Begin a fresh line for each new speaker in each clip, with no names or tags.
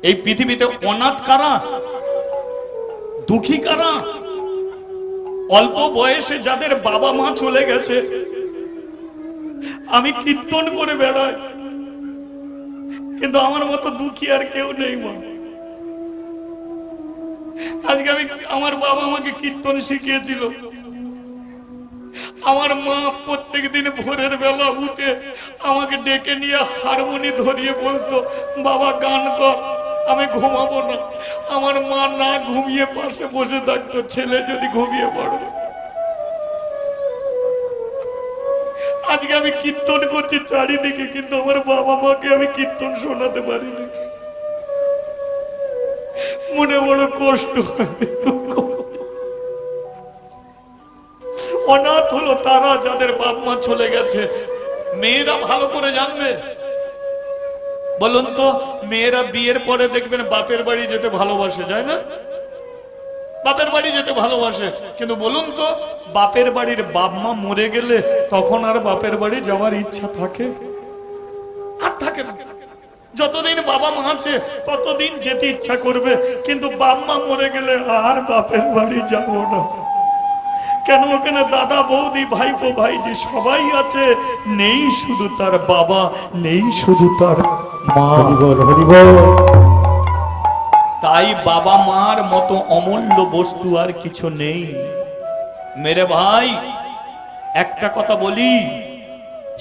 এই পৃথিবীতে অনাথ কারা, দুঃখী কারা? অল্প বয়সে যাদের বাবা মা চলে গেছে। আমি কীর্তন করে বেড়াই, কিন্তু আমার মতো দুঃখী আর কেউ নেই মা। আজকে আমার বাবা আমাকে কীর্তন শিখিয়েছিল। আমার মা প্রত্যেক দিন ভোরের বেলা উঠে আমাকে ডেকে নিয়ে হারমোনি ধরিয়ে বলতো, বাবা গান কর, আমি ঘুমাবো না। আমার মা না ঘুমিয়ে পাশে বসে থাকতো, ছেলে যদি ঘুমিয়ে পড়বে। আজকে আমি কীর্তন করছি চারিদিকে, কিন্তু আমার বাবা মাকে আমি কীর্তন শোনাতে পারিনি। মনে বড় কষ্ট হয়। অনাথ হলো তারা যাদের বাপ মা চলে গেছে। মেয়েরা ভালো করে জানবে, বলুন তো, মেয়েরা বিয়ের পরে দেখবেন বাপের বাড়ি যেতে ভালোবাসে, যায় না? বাপের বাড়ি যেতে ভালোবাসে, কিন্তু বলুন তো, বাপের বাড়ির বাপ মা মরে গেলে তখন আর বাপের বাড়ি যাওয়ার ইচ্ছা থাকে? আর থাকে না। যতদিন বাবা মা আছে ততদিন যেতে ইচ্ছা করবে, কিন্তু বাপ মা মরে গেলে আর বাপের বাড়ি যাব না। কেন? ওখানে দাদা বৌদি ভাইপো ভাইজি সবাই আছে, নেই শুধু তার বাবা, নেই শুধু তার মা। তাই বাবা মার মতো অমূল্য বস্তু আর কিছু নেই। মেরে ভাই, একটা কথা বলি,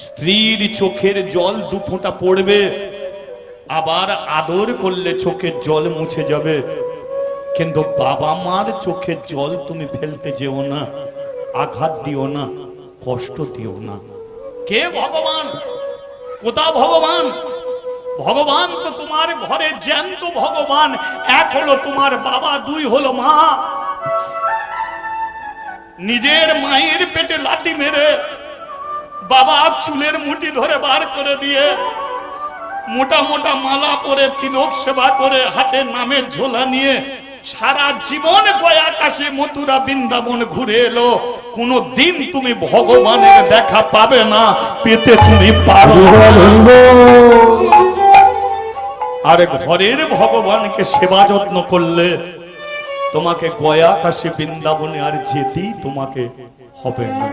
স্ত্রীর চোখের জল দু ফোঁটা পড়বে, আবার আদর করলে চোখের জল মুছে যাবে, কিন্তু বাবা মার চোখের জল তুমি ফেলতে যেও না, আঘাত দিও না, কষ্ট দিও না। কে ভগবান? কোথা ভগবান? ভগবান তো তোমার ঘরে জ্যান্ত ভগবান। এক হলো তোমার বাবা, দুই হলো মা। নিজের মায়ের পেটে লাথি মেরে বাবা চুলের মুঠি ধরে বার করে দিয়ে মোটা মোটা মালা পরে তিলক সেবা করে হাতে নামের ঝোলা নিয়ে সারা জীবন গয়া কাশে মথুরা বৃন্দাবন ঘুরে এলো। কোনো দিন তুমি ভগবানের দেখা পাবে না, পেতে তুমি পারো। আর ঘরের ভগবানকে সেবা যত্ন করলে তোমাকে গয়া কাশে বৃন্দাবনে আর যেতেই তোমাকে হবে না।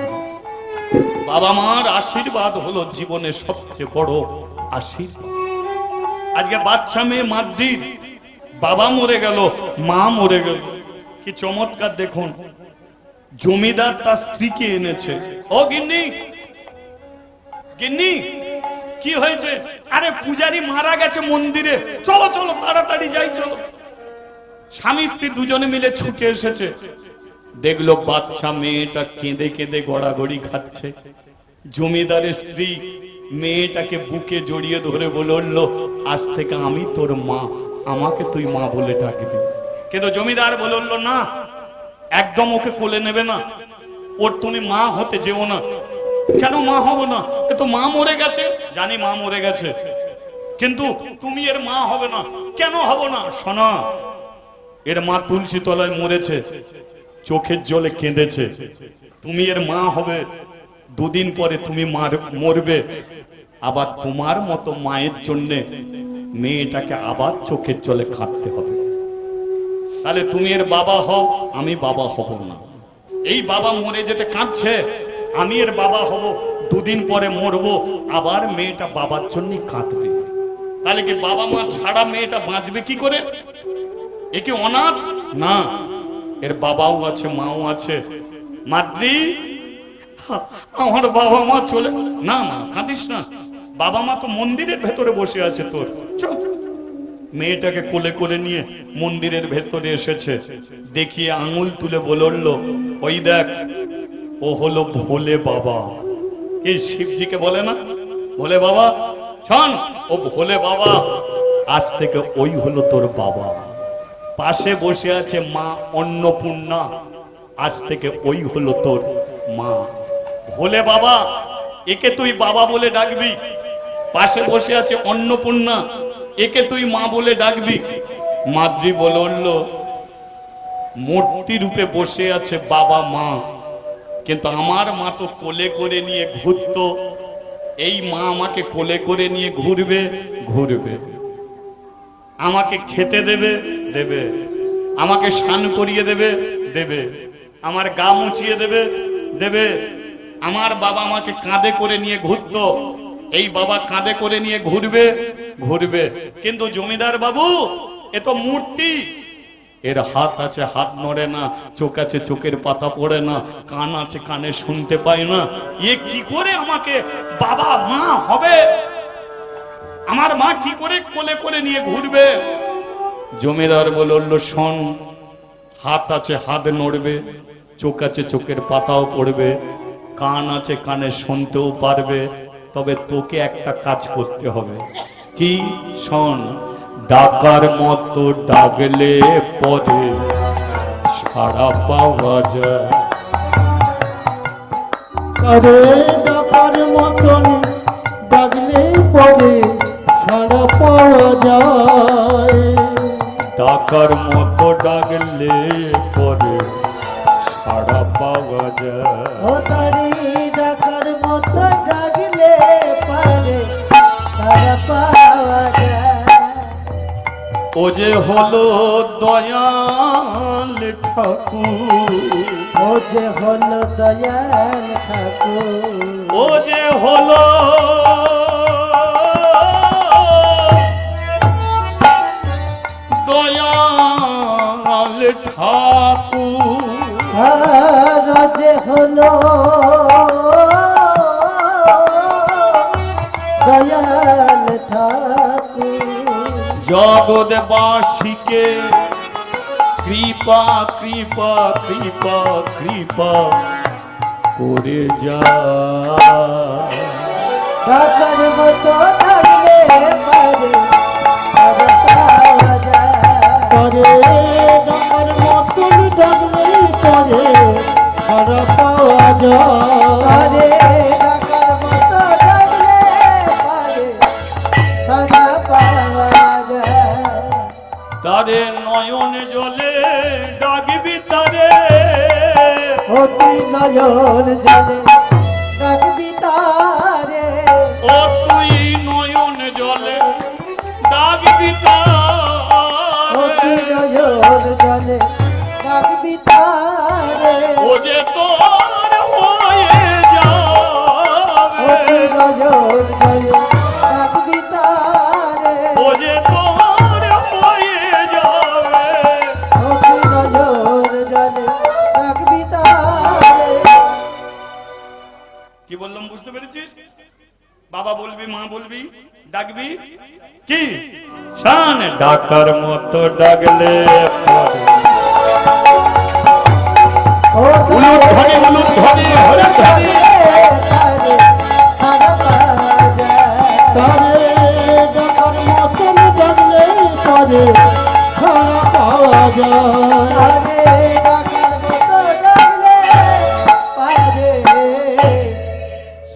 বাবা মার আশীর্বাদ হলো জীবনের সবচেয়ে বড় আশীর্বাদ। আজকে বাচ্চা মেয়ে মাদ্রির বাবা মরে গেল, মা মরে গেল, কি চমৎকার দেখুন। জমিদার তার স্ত্রীকে এনেছে। ও গিন্নি, গিন্নি কি হয়েছে? আরে পূজারি মারা গেছে মন্দিরে, চলো চলো তাড়াতাড়ি যাই চলো। স্বামী স্ত্রী দুজনে মিলে ছুটে এসেছে, দেখলো বাচ্চা মেয়েটা কেঁদে কেঁদে গড়াগড়ি খাচ্ছে। জমিদারের স্ত্রী মেয়েটাকে বুকে জড়িয়ে ধরে বলল, আজ থেকে আমি তোর মা, আমাকে তুই মা বলে ডাকবি। কিন্তু জমিদার বলল, না, একদম ওকে কোলে নেবে না, ওর তুমি মা হতে যেও না। কেন মা হব না? এ তো মা মরে গেছে। জানি মা মরে গেছে, কিন্তু তুমি এর মা হবে না। কেন হব না? শোনা, এর মা তুলসী তলায় মরেছে, চোখের জলে কেঁদেছে। তুমি এর মা হবে, দুদিন পরে তুমি মরবে, আবার তোমার মতো মায়ের জন্যে মেয়েটাকে আবার চোখের জলে কাঁদতে হবে। তাহলে তুমি এর বাবা হও, আমি বাবা হব না। এই বাবা মরে যেতে কাঁদছে, আমি এর বাবা হব, দুদিন পরে মরবো, আবার মেয়েটা বাবার জন্য কাঁদবে। তাহলে কি বাবা মা ছাড়া মেয়েটা বাঁচবে কি করে? এ কি অনাথ? না, এর বাবাও আছে, মাও আছে। মাদ্রি, আমার বাবা মা চলে। না মা, কাঁদিস না, বাবা মা তো মন্দিরের ভেতরে বসে আছে তোর। চল। মেয়েটাকে কোলে করে নিয়ে মন্দিরের ভেতরে এসেছে, দেখিয়ে আঙুল তুলে বলল, ওই দেখ, ও হলো ভোলে বাবা। এই শিবজিকে বলে না ভোলে বাবা? শোন, ও ভোলে বাবা, আজ থেকে ওই হলো তোর বাবা। পাশে বসে আছে মা অন্নপূর্ণা, আজ থেকে ওই হলো তোর মা। ভোলে বাবা, একে তুই বাবা বলে ডাকবি। পাশে বসে আছে অন্নপূর্ণা, একে তুই মা বলে ডাকবি। মাদ্রি বলল, মূর্তি রূপে বসে আছে বাবা মা, কিন্তু আমার মা তো কোলে করে নিয়ে ঘুরতো, এই মা আমাকে কোলে করে নিয়ে ঘুরবে ঘুরবে। আমাকে খেতে দেবে, দেবে। আমাকে স্নান করিয়ে দেবে, দেবে। আমার গা মুছিয়ে দেবে, দেবে। আমার বাবা আমাকে কাঁধে করে নিয়ে ঘুরতো, এই বাবা কাঁধে করে নিয়ে ঘুরবে, ঘুরবে। কিন্তু জমিদার বাবু এ তো মূর্তি, এর হাত আছে হাত নড়ে না, চোখ আছে চোখের পাতা পড়ে না, কান আছে কানে শুনতে পায় না, এ কি করে আমাকে বাবা মা হবে? আমার মা কি করে কোলে করে নিয়ে ঘুরবে? জমিদার বলল, শোন, হাত আছে হাত নড়বে, চোখ আছে চোখের পাতাও পড়বে, কান আছে কানে শুনতেও পারবে, তবে তোকে একটা কাজ করতে হবে। কি? শোন, ডাকার মতো ডাকলে পরে সাড়া পাওয়া যায়।
আরে ডাকার মতন ডাকলে পরে সাড়া পাওয়া যায়।
ডাকার মতো ডাকলে পরে সাড়া পাওয়া যায়।
ও তারি ডাকার মতো ডাকলে পারে সারা পাওয়া যায়।
ও যে হলো দয়াল ঠাকুর,
ও যে হলো দয়াল ঠাকুর,
ও যে হলো দয়াল ঠাকুর,
আর যে হলো দয়াল ঠাকুর,
জগৎবাসীকে কৃপা কৃপা কৃপা কৃপা করে যা।
ডাকার মতো ডাকলে পারে সারা পাওয়া যায়।
আরে ডাকার মতন ডাকলে পরে সাড়া পাওয়া যায়।
আরে ডাকার মতো ডাকলে পারে সারা পাওয়া যায়।
তারে নয়ন জলে ডাকবি তারে,
ও তুই নয়ন জলে ডাকবি তারে,
ও তুই নয়ন জলে ডাকবি
ও তুই
তারে,
নয়ন জলে ডাকবি তারে,
ও যে তোর হয়ে
ও তুই
যাবে,
নয়ন জলে ডাকবি তারে,
ও যে তোর হয়ে যাবে।
ও তুই নয়ন জলে ডাকবি তারে।
কি বললাম বুঝতে পেরেছিস? বাবা বলবি, মা বলবি, ডাকবি কি? শান ডাকার মতো ডাকলে পরে
ও তুই
উলুধ্বনি উলুধ্বনি হরিধ্বনি।
তারে সারা পাওয়া যায়।
তারে ডাকার মতন ডাকলে পরে সাড়া পাওয়া যায়।
আরে ডাকার মতো ডাকলে পারে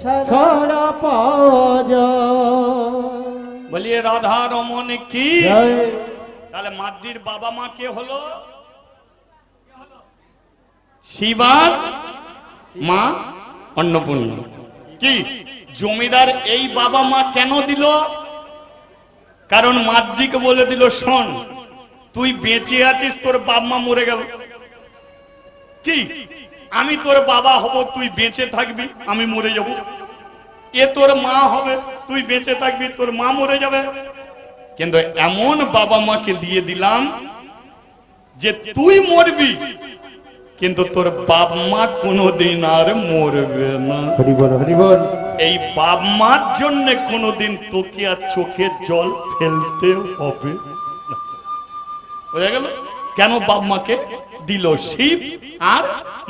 সারা
সাড়া পাওয়া যায়।
বলিয়ে রাধা রমন কি?
জয়।
তাহলে মাদ্রির বাবা মা কে হলো? শিবার মা অন্নপূর্ণা। কি জমিদার এই বাবা মা কেন দিল? কারণ মাদ্রিকে বলে দিল, শোন, তুই বেঁচে আছিস, তোর বাপ মা মরে গেল, কি আমি তোর বাবা হব, তুই বেঁচে থাকবি, আমি মরে যাব। এ তোর মা হবে, তুই বেঁচে থাকবি, তোর মা মরে যাবে। কিন্তু এমন বাবা মাকে দিয়ে দিলাম যে তুই মরবি, কিন্তু তোর বাপ মা কোনোদিন আর মরবে না।
হরি বল হরি বল।
এই বাপ মার জন্য কোনোদিন তোকে আর চোখের জল ফেলতে হবে না। বোঝা গেল কেন বাপ মাকে দিল শিব আর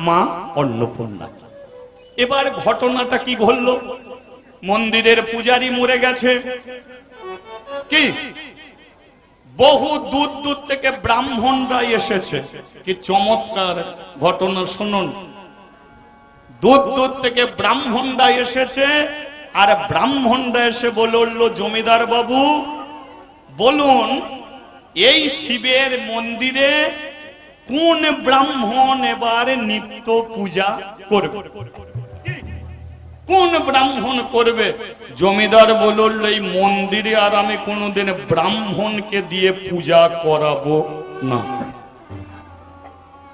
মা অন্নপূর্ণা। এবার ঘটনাটা কি ঘটলো? মন্দিরের পূজারী মরে গেছে, কি বহু দূর দূর থেকে ব্রাহ্মণরা এসেছে। কি চমৎকার ঘটনা শুনুন। দূর দূর থেকে ব্রাহ্মণরা এসেছে, আর ব্রাহ্মণরা এসে বলল, জমিদার বাবু বলুন, এই শিবের মন্দিরে কোন ব্রাহ্মণ এবার নিত্য পূজা করবে? কোন ব্রাহ্মণ করবে? জমিদার বলল এই মন্দিরে আর আমি কোনোদিন ব্রাহ্মণকে দিয়ে পূজা করাবো না।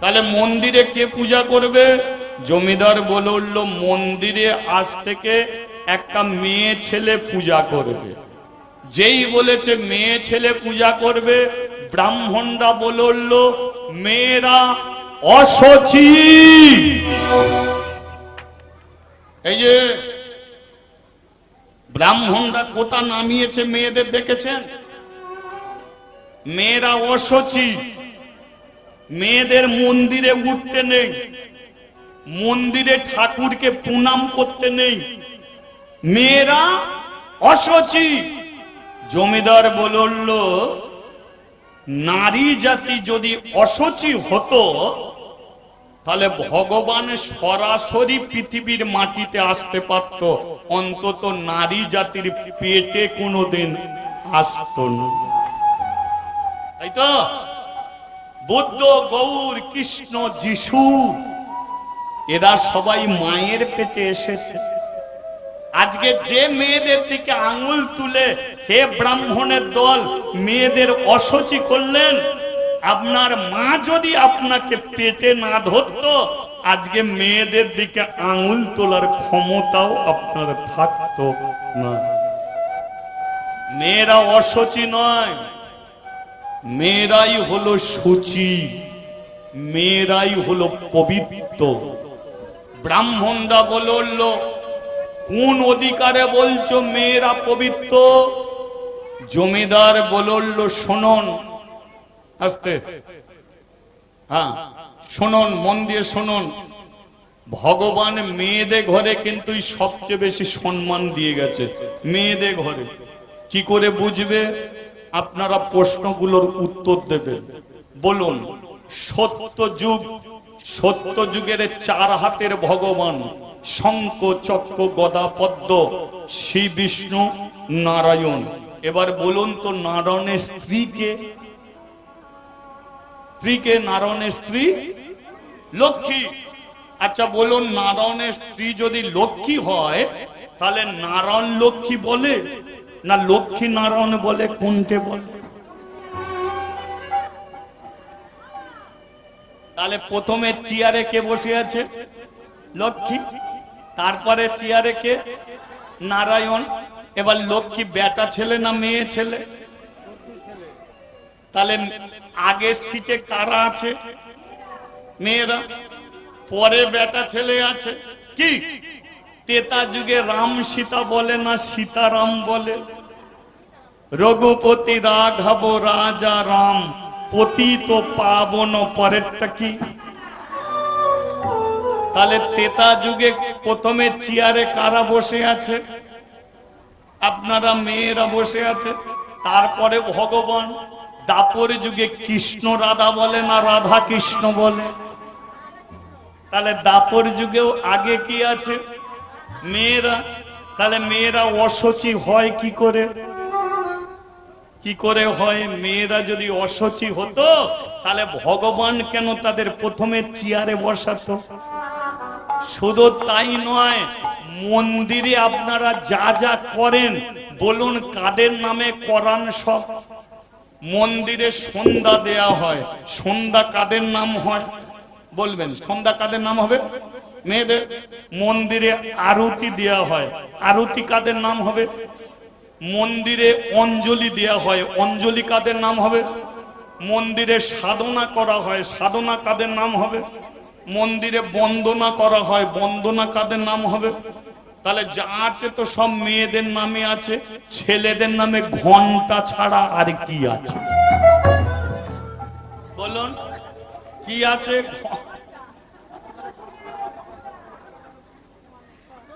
তাহলে মন্দিরে কে পূজা করবে? জমিদার বলল মন্দিরে আজ থেকে একটা মেয়ে ছেলে পূজা করবে। যেই বলেছে মেয়ে ছেলে পূজা করবে, ব্রাহ্মণরা বলল মেয়েরা অসুচি। এই যে ব্রাহ্মণরা কোথা নামিয়েছে মেয়েদের দেখেছেন? মেয়েরা অসুচি, মেয়েদের মন্দিরে উঠতে নেই, মন্দিরে ঠাকুরকে প্রণাম করতে নেই, মেয়েরা অসুচি। জমিদার বলল নারী জাতি যদি অসুচি হতো তাহলে ভগবান সরাসরি পৃথিবীর মাটিতে আসতে পারত, অন্তত নারী জাতির পেটে কোনোদিন আসত না। তাই তো বুদ্ধ, গৌর, কৃষ্ণ, যিশু এরা সবাই মায়ের পেটে এসেছে। আজকে যে মেয়েদের দিকে আঙুল তুলে হে ব্রাহ্মণের দল মেয়েদের অসুচি করলেন, আপনার মা যদি আপনাকে পেটে না ধরতো আজকে মেয়েদের দিকে আঙুল তোলার ক্ষমতাও আপনার থাকতো না। মেয়েরা অসুচি নয়, মেয়েরাই হলো শুচি, মেয়েরাই হলো পবিত্র। ব্রাহ্মণরা বলল কোন অধিকারে বলছো মেয়েরা পবিত্র? জমিদার বলল শুনুন, আস্তে, হ্যাঁ শুনুন, মন দিয়ে শুনুন। ভগবান মেয়েদের ঘরে কিন্তু সবচেয়ে বেশি সম্মান দিয়ে গেছে। মেয়েদের ঘরে কি করে বুঝবে? আপনারা প্রশ্নগুলোর উত্তর দেবেন। বলুন, সত্য যুগ, সত্য যুগের 4 হাতের ভগবান শঙ্খ, চক্র, গদা, পদ্ম, শ্রী বিষ্ণু, নারায়ণ। এবার বলুন তো নারায়ণের স্ত্রীকে? স্ত্রীকে নারায়ণের স্ত্রী লক্ষ্মী। আচ্ছা বলুন, নারায়ণের স্ত্রী যদি লক্ষ্মী হয় তাহলে নারায়ণ লক্ষ্মী বলে না লক্ষ্মী নারায়ণ বলে? কোনটে বলে? তাহলে প্রথমে চেয়ারে কে বসে আছে? লক্ষ্মী। তারপরে চেয়ারে কে? নারায়ণ। এবার লক্ষ্মী বেটা ছেলে না মেয়ে ছেলে? তাহলে আগে সিটে কারা আছে? মেয়েরা। পরে বেটা ছেলে আছে। কি তেতা যুগে রাম সীতা বলে না সীতারাম বলে? রঘুপতি রাঘব রাজা রাম, পতিত পাবন, পরেরটা কি? তাহলে তেতা যুগে প্রথমে চেয়ারে কারা বসে আছে? আপনারা মেয়েরা বসে আছে। তারপরে ভগবান। দাপর যুগে কৃষ্ণ রাধা বলে না রাধা কৃষ্ণ বলে? তাহলে দাপর যুগেও আগে কি আছে? মেয়েরা। তাহলে মেয়েরা অসুচি হয় কি করে? কি করে হয়? মেয়েরা যদি অসুচি হতো তাহলে ভগবান কেন তাদের প্রথমে চেয়ারে বসাতো? শুধু তাই নয়, মন্দিরে আপনারা যা যা করেন বলুন কাদের নামে করান? সব মন্দিরে সন্ধ্যা দেয়া হয়, সন্ধ্যা কাদের নাম হয় বলবেন? সন্ধ্যা কাদের নাম হবে? মেয়েদের। মন্দিরে আরতি দেয়া হয়, আরতি কাদের নাম হবে? মন্দিরে অঞ্জলি দেয়া হয়, অঞ্জলি কাদের নাম হবে? মন্দিরে সাধনা করা হয়, সাধনা কাদের নাম হবে? মন্দিরে বন্দনা করা হয়, বন্দনা কাদের নাম হবে? তাহলে যা আছে তো সব মেয়েদের নামে আছে। ছেলেদের নামে ঘন্টা ছাড়া আর কি আছে বলুন? কি আছে?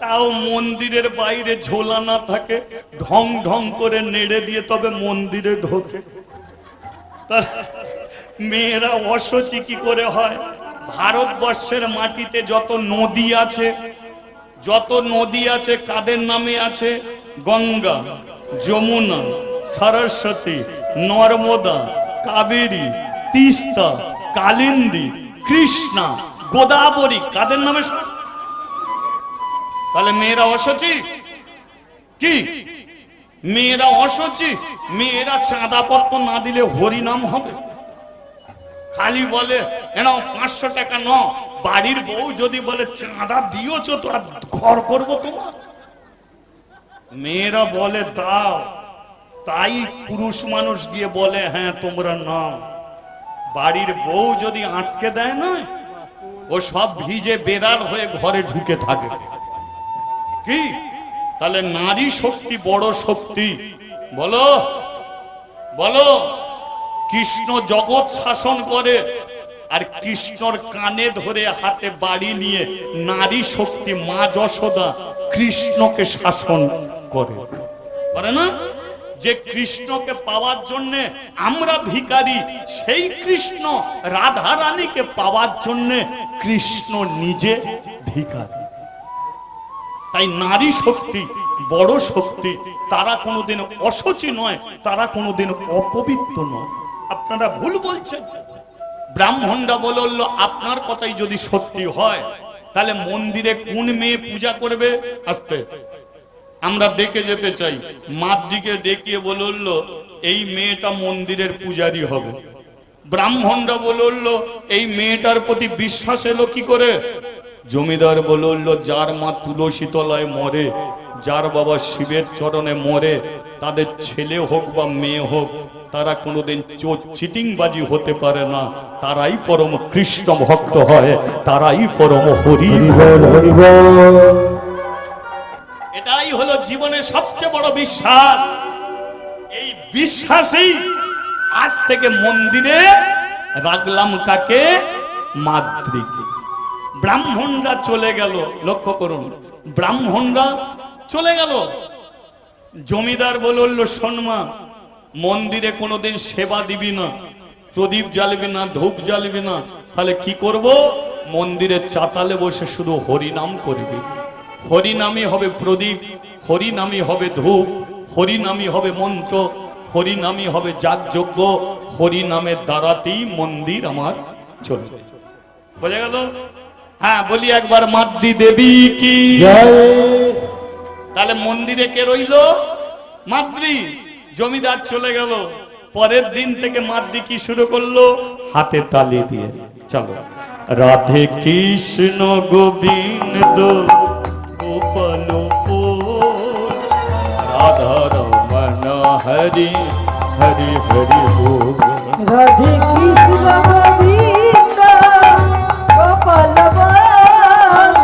তাও মন্দিরের বাইরে ঝোলা না থাকে, ঢং ঢং করে নেড়ে দিয়ে তবে মন্দিরে ঢোকে। মেয়েরা অসুচি কি করে হয়? ভারতবর্ষের মাটিতে যত নদী আছে, যত নদী আছে কাদের নামে আছে? গঙ্গা, যমুনা, সরস্বতী, নর্মদা, কাবেরী, তিস্তা, কালিন্দী, কৃষ্ণা, গোদাবরী কাদের নামে? তাহলে মেয়েরা অসুচি কি? মেয়েরা অসুচি? মেয়েরা চাঁদা পত্র না দিলে হরিনাম হবে? খালি বলে এনাও 500 টাকা ন, বাড়ির বউ যদি বলে চাঁদা দিয়েছো তো আর ঘর করবো তোমার। মেয়েরা বলে দাও, তাই পুরুষ মানুষ গিয়ে বলে হ্যাঁ তোমরা নাও। বাড়ির বউ যদি আটকে দেয় না, ও সব ভিজে বেড়াল হয়ে ঘরে ঢুকে থাকে। কি? তাহলে নারী শক্তি বড় শক্তি। বলো বলো, কৃষ্ণ জগৎ শাসন করে, আর কৃষ্ণর কানে ধরে হাতে বাড়ি নিয়ে নারী শক্তি মা যশোদা কৃষ্ণকে শাসন করে, করে না? যে কৃষ্ণকে পাওয়ার জন্য আমরা ভিখারি, সেই কৃষ্ণ রাধা রানীকে পাওয়ার জন্য কৃষ্ণ নিজে ভিখারি। তাই নারী শক্তি বড় শক্তি। তারা কোনোদিন অসুচি নয়, তারা কোনোদিন অপবিত্র নয়। আপনারা ভুল বলছেন। ব্রাহ্মণরা বলল আপনার কথাই যদি সত্যি হয়, তাহলে মন্দিরে কোন মেয়ে পূজা করবে? আসতে আমরা দেখে যেতে চাই। মাতৃকে দেখিয়ে বলল এই মেয়েটা মন্দিরের পূজারী হবে। ব্রাহ্মণরা বলল এই মেয়েটার প্রতি বিশ্বাস এলো কি করে? জমিদার বলল যার মা তুলসী তলায় মরে, যার বাবা শিবের চরণে মরে, তাদের ছেলে হোক বা মেয়ে হোক, তারা কোনোদিন চোর চিটিংবাজি হতে পারে না। তারাই পরম কৃষ্ণ ভক্ত হয়, তারাই পরম হরি। এটাই হলো জীবনের সবচেয়ে বড় বিশ্বাস। এই বিশ্বাসই আজ থেকে মন্দিরে রাখলাম কাকে? মাতৃকে। ব্রাহ্মণরা চলে গেল, লক্ষ্য করুন, ব্রাহ্মণরা চলে গেল। জমিদার বলল শোনমা, মন্দিরে কোনোদিন সেবা দিবি না, প্রদীপ জ্বালবি না, ধূপ জ্বালবি না, তাহলে কি করব? মন্দিরের চাতালে বসে শুধু হরিনাম করবি। হরিনামই হবে প্রদীপ, হরিনামই হবে ধূপ, হরিনামই হবে মন্ত্র, হরিনামই হবে যাগযজ্ঞ, হরিনামের দ্বারাতেই মন্দির আমার চলবে। বোঝা গেল? হ্যাঁ বলি একবার মাতৃ দেবী কি
জয়।
তাহলে মন্দিরে কে রইল? মাতৃ। জমিদার চলে গেল। পরের দিন থেকে মাতৃ কি শুরু করলো? হাতে তালি দিয়ে চলো রাধে কৃষ্ণ গোবিন্দ গোপাল রাধা রমন হরি হরি হরি বল।
রাধে কৃষ্ণ গোবিন্দ গোপাল বল,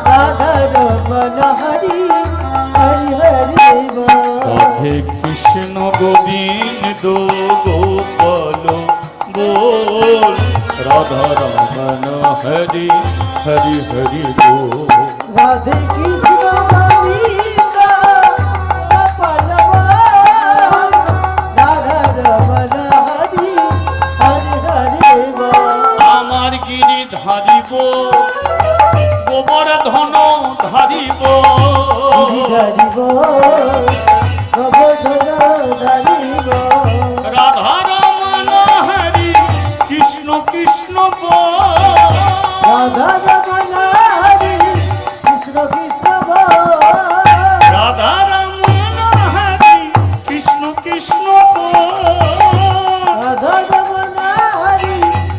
রাধা রমন হরি হরি হরি বল।
রাধে কৃষ্ণ গোবিন্দ গোপাল বল, রাধা রমন হরি হরি হরি বল।
রাধে কৃষ্ণ গোবিন্দ গোপাল বল, রাধা রমন হরি হরি হরি বল।
আমার গিরি ধারিব, গোবর ধন ধারিব,
ধরিব গোবর্ধন ধরিব।
রাধা রমন হরি কৃষ্ণ কৃষ্ণ বল।
রাধা রমন হরি কৃষ্ণ কৃষ্ণ বল।
রাধা রমন হরি কৃষ্ণ কৃষ্ণ বল।
রাধা রমন হরি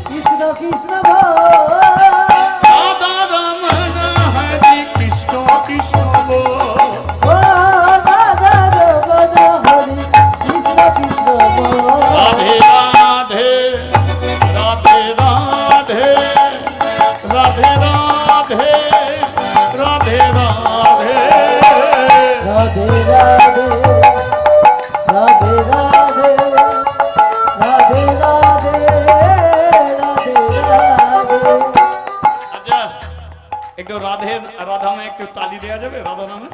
কৃষ্ণ কৃষ্ণ বল।
রাধা রমন হরি কৃষ্ণ কৃষ্ণ বল।
ও রাধা রমন হরি কৃষ্ণ কৃষ্ণ বল।
রাধে রাধে রাধে রাধে রাধে রাধে রাধে রাধে
রাধে রাধে রাধে রাধে রাধে রাধে রাধে রাধে।
আচ্ছা একটু রাধে রাধা নামে একটু তালি দেওয়া যাবে? রাধা নামে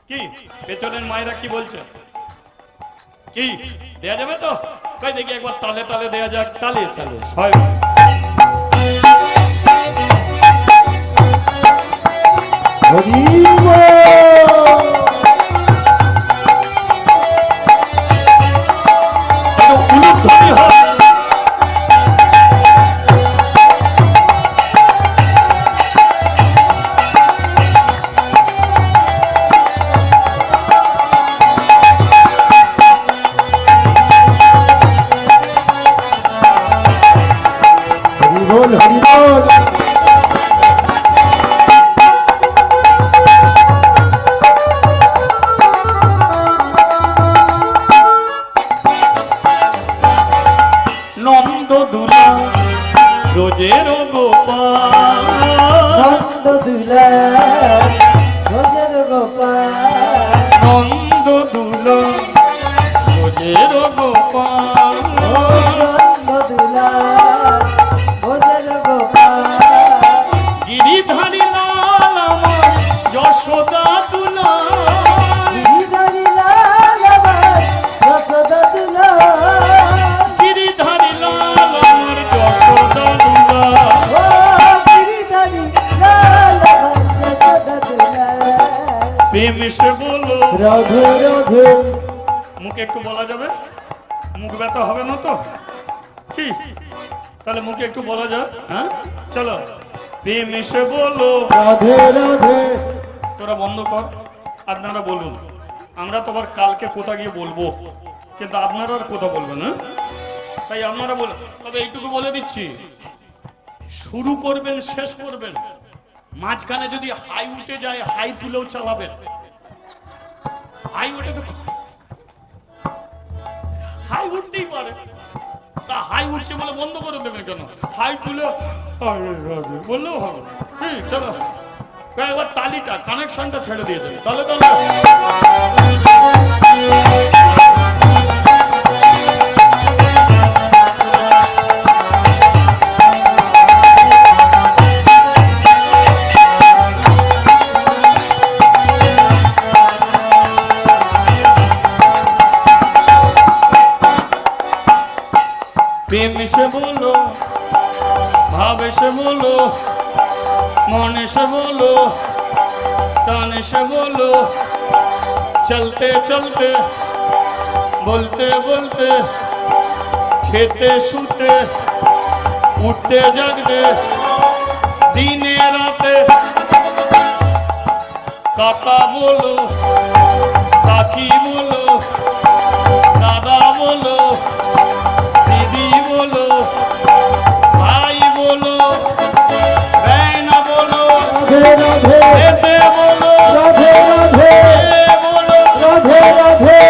কি পেছনের মায়েরা কি বলছে? কি দেয়া যাবে তো? কই দেখি একবার তালে তালে দেয়া যাক। তালে তালে হয়।
হরি বল।
একটু উলুধ্বনি হয়। নন্দ দুলা রোজের গোপাল
নন্দ দুলা রোজের গোপাল
নন্দ দুলা রোজের গোপাল
ও নন্দ দুলা রোজের গোপাল
গিরিধারী লাল আমার যশোদা দুলা
গিরিধারী লাল আমার যশোদা দুলা
গিরিধারী লাল আমার যশোদা দুলা
ও গিরিধারী লাল আমার যশোদা দুলা
প্রেম সে বলো
রাধে রাধে
মুখে একটু বলা যাবে মুখ ব্যথা হবে না তো কি তাহলে মুখে একটু বলা যায় হ্যাঁ চলো প্রেম সে বলো
রাধে রাধে
তোরা বন্ধ কর আপনারা বলুন আমরা তো আবার কালকে কোথা গিয়ে বলবো কিন্তু আপনারা আর কোথা বলবেন হ্যাঁ তাই আপনারা বলুন তবে এইটুকু বলে দিচ্ছি শুরু করবেন শেষ করবেন মাঝখানে যদি হাই উঠে যায় হাই তুলেও চালাবেন হাই উঠে তো হাই উঠতেই পারে তা হাই উঠছে বলে বন্ধ করে দেবেন কেন হাই তুলে আরে রাজে বললেও হবে হ্যাঁ চলো এবার তালিটা কানেকশনটা ছেড়ে দিয়েছেন তাহলে তাহলে প্রেম সে বলো ভাব সে বলো मन से बोलो कान से बोलो चलते चलते बोलते बोलते खेते सूते उठते जागते दिने राते काका बोलो काकी बोलो दादा बोलो दीदी बोलो भाई बोलो
राधे राधे
बेटे बोलो
राधे राधे
ए बोलो
राधे राधे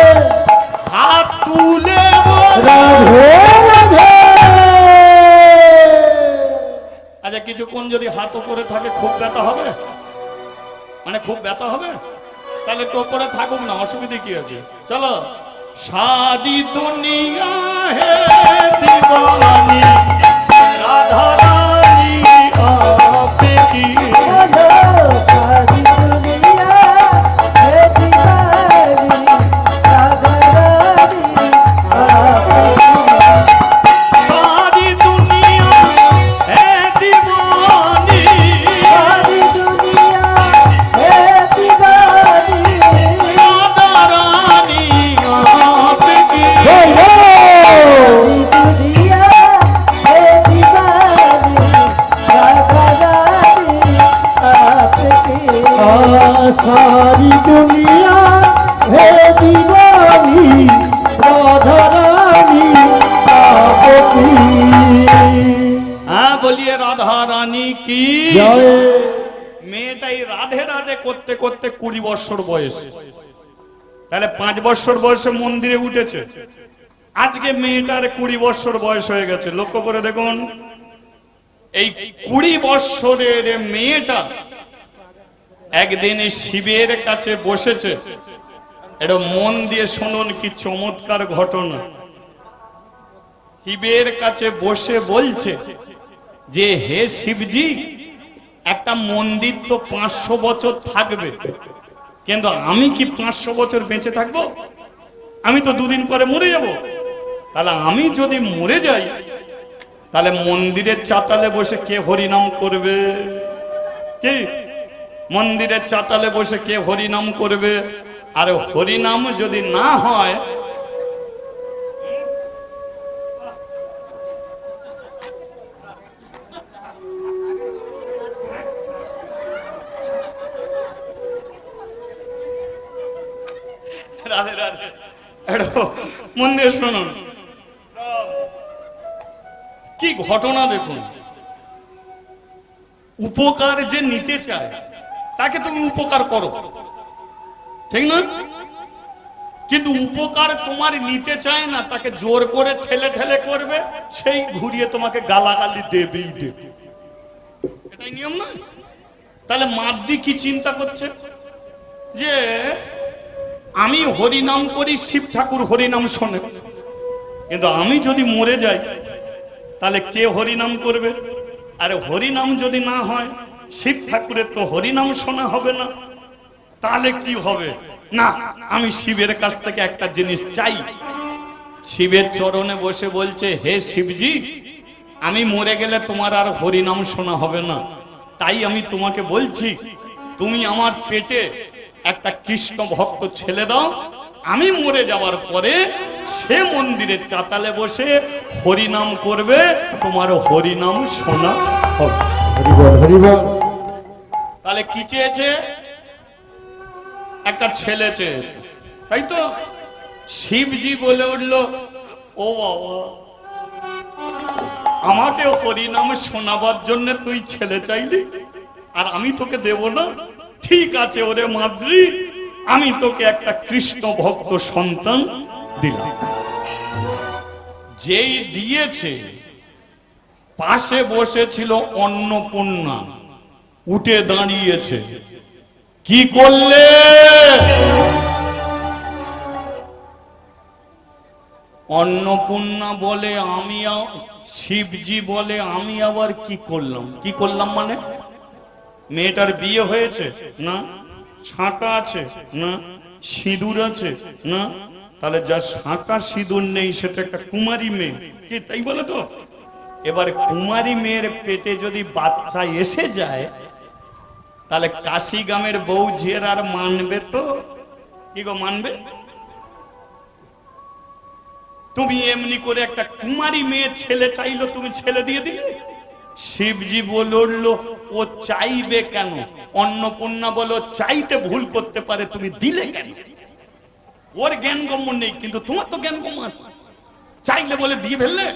हाथ तुले बोलो
राधे राधे
আচ্ছা কিছুক্ষণ যদি হাত উপরে থাকে খুব ব্যথা হবে মানে খুব ব্যথা হবে তাহলে একটু উপরে থাকুক না অসুবিধা কি আছে চলো शादी दुनिया है दीवानी राधा रानी आपकी
बोलो सारी दुनिया है दीवानी राधा रानी आपकी
सारी दुनिया है दीवानी
सारी दुनिया है दीवानी
राधा रानी आपकी
बोलो
सारी दुनिया है दीवानी राधा रानी आपकी
सारी दुनिया है दीवानी राधा रानी आपकी
हाँ बोलिए राधा रानी की
जय
মেয়েটাই রাধে রাধে করতে করতে 20 বছর বয়স তাহলে 5 বছর বয়সে মন্দিরে উঠেছে আজকে মেয়েটার 20 বছর বয়স হয়ে গেছে লক্ষ্য করে দেখুন এই 20 বছরের মেয়েটা একদিন শিবের কাছে বসেছে এটা মন দিয়ে শুনুন কি চমৎকার ঘটনা শিবের কাছে বসে বলছে যে হে শিবজি একটা মন্দির তো 500 বছর থাকবে কিন্তু আমি কি 500 বছর বেঁচে থাকবো আমি তো দুদিন পরে মরে যাব তাহলে আমি যদি মরে যাই তাহলে মন্দিরের চাতালে বসে কে হরিনাম করবে কি মন্দিরের চাতালে বসে কে হরিনাম করবে আর হরিনাম যদি না হয় রাধে রাধে একটু মন দিয়ে শুনুন কি ঘটনা দেখুন উপকার যে নিতে চায় তাকে তুমি উপকার করো ঠিক না কিন্তু উপকার তোমার নিতে চায় না, তাকে জোর করে ঠেলে ঠেলে করবে, সেই ঘুরিয়ে তোমাকে গালাগালি দেবেই দেবে। এটাই নিয়ম নয়? তাহলে মাদ্রি কি চিন্তা করছে যে আমি হরিনাম করি, শিব ঠাকুর হরিনাম শোনে, কিন্তু আমি যদি মরে যাই তাহলে কে হরিনাম করবে? আরে হরিনাম যদি না হয়, শিব ঠাকুরের তো হরিনাম শোনা হবে না, তাহলে কি হবে? না, আমি শিবের কাছ থেকে একটা জিনিস চাই। শিবের চরণে বসে বলছে, হে শিবজি, আমি মরে গেলে তোমার আর হরিনাম শোনা হবে না, তাই আমি তোমাকে বলছি, তুমি আমার পেটে একটা কৃষ্ণ ভক্ত ছেলে দাও, আমি মরে যাওয়ার পরে সে মন্দিরের চাতালে বসে হরিনাম করবে, তোমার হরিনাম শোনা হবে।
হরিবল হরিবল।
তাহলে কি চেয়েছে? একটা ছেলে চেয়েছে, তাই তো? শিবজি বলে উঠলো, ও বাবা, আমাকে হরিনাম শোনাবার জন্য তুই ছেলে চাইলি, আর আমি তোকে দেব না? ঠিক আছে ওরে মাদ্রি, আমি তোকে একটা কৃষ্ণ ভক্ত সন্তান দিলাম। যেই দিয়েছে, পাশে বসেছিল অন্নপূর্ণা, উঠে দাঁড়িয়েছে। কি করলে? অন্নপূর্ণা বলে আমি, শিবজি বলে আমি আবার কি করলাম? কি করলাম মানে? মেয়েটার বিয়ে হয়েছে না, শাঁকা আছে না, সিঁদুর আছে না, তাহলে যা শাঁকা সিঁদুর নেই সেটা একটা কুমারী মেয়ে, কি তাই বলে তো? এবার কুমারী মেয়ের পেটে যদি বাচ্চা এসে যায়, তাহলে কাশি গ্রামের বউ ঝিয়ের আর মানবে তো? কি গো, মানবে? তুমি এমনি করে একটা কুমারী মেয়ে ছেলে চাইলো, তুমি ছেলে দিয়ে দিলে। শিবজি বলল, ও চাইবে কেন? অন্নপূর্ণা বলো, চাইতে ভুল করতে পারে, তুমি দিলে কেন? ওর জ্ঞান গম্য নেই, কিন্তু তোমার তো জ্ঞান গম্য আছে, চাইলে বলে দিয়ে ফেললে।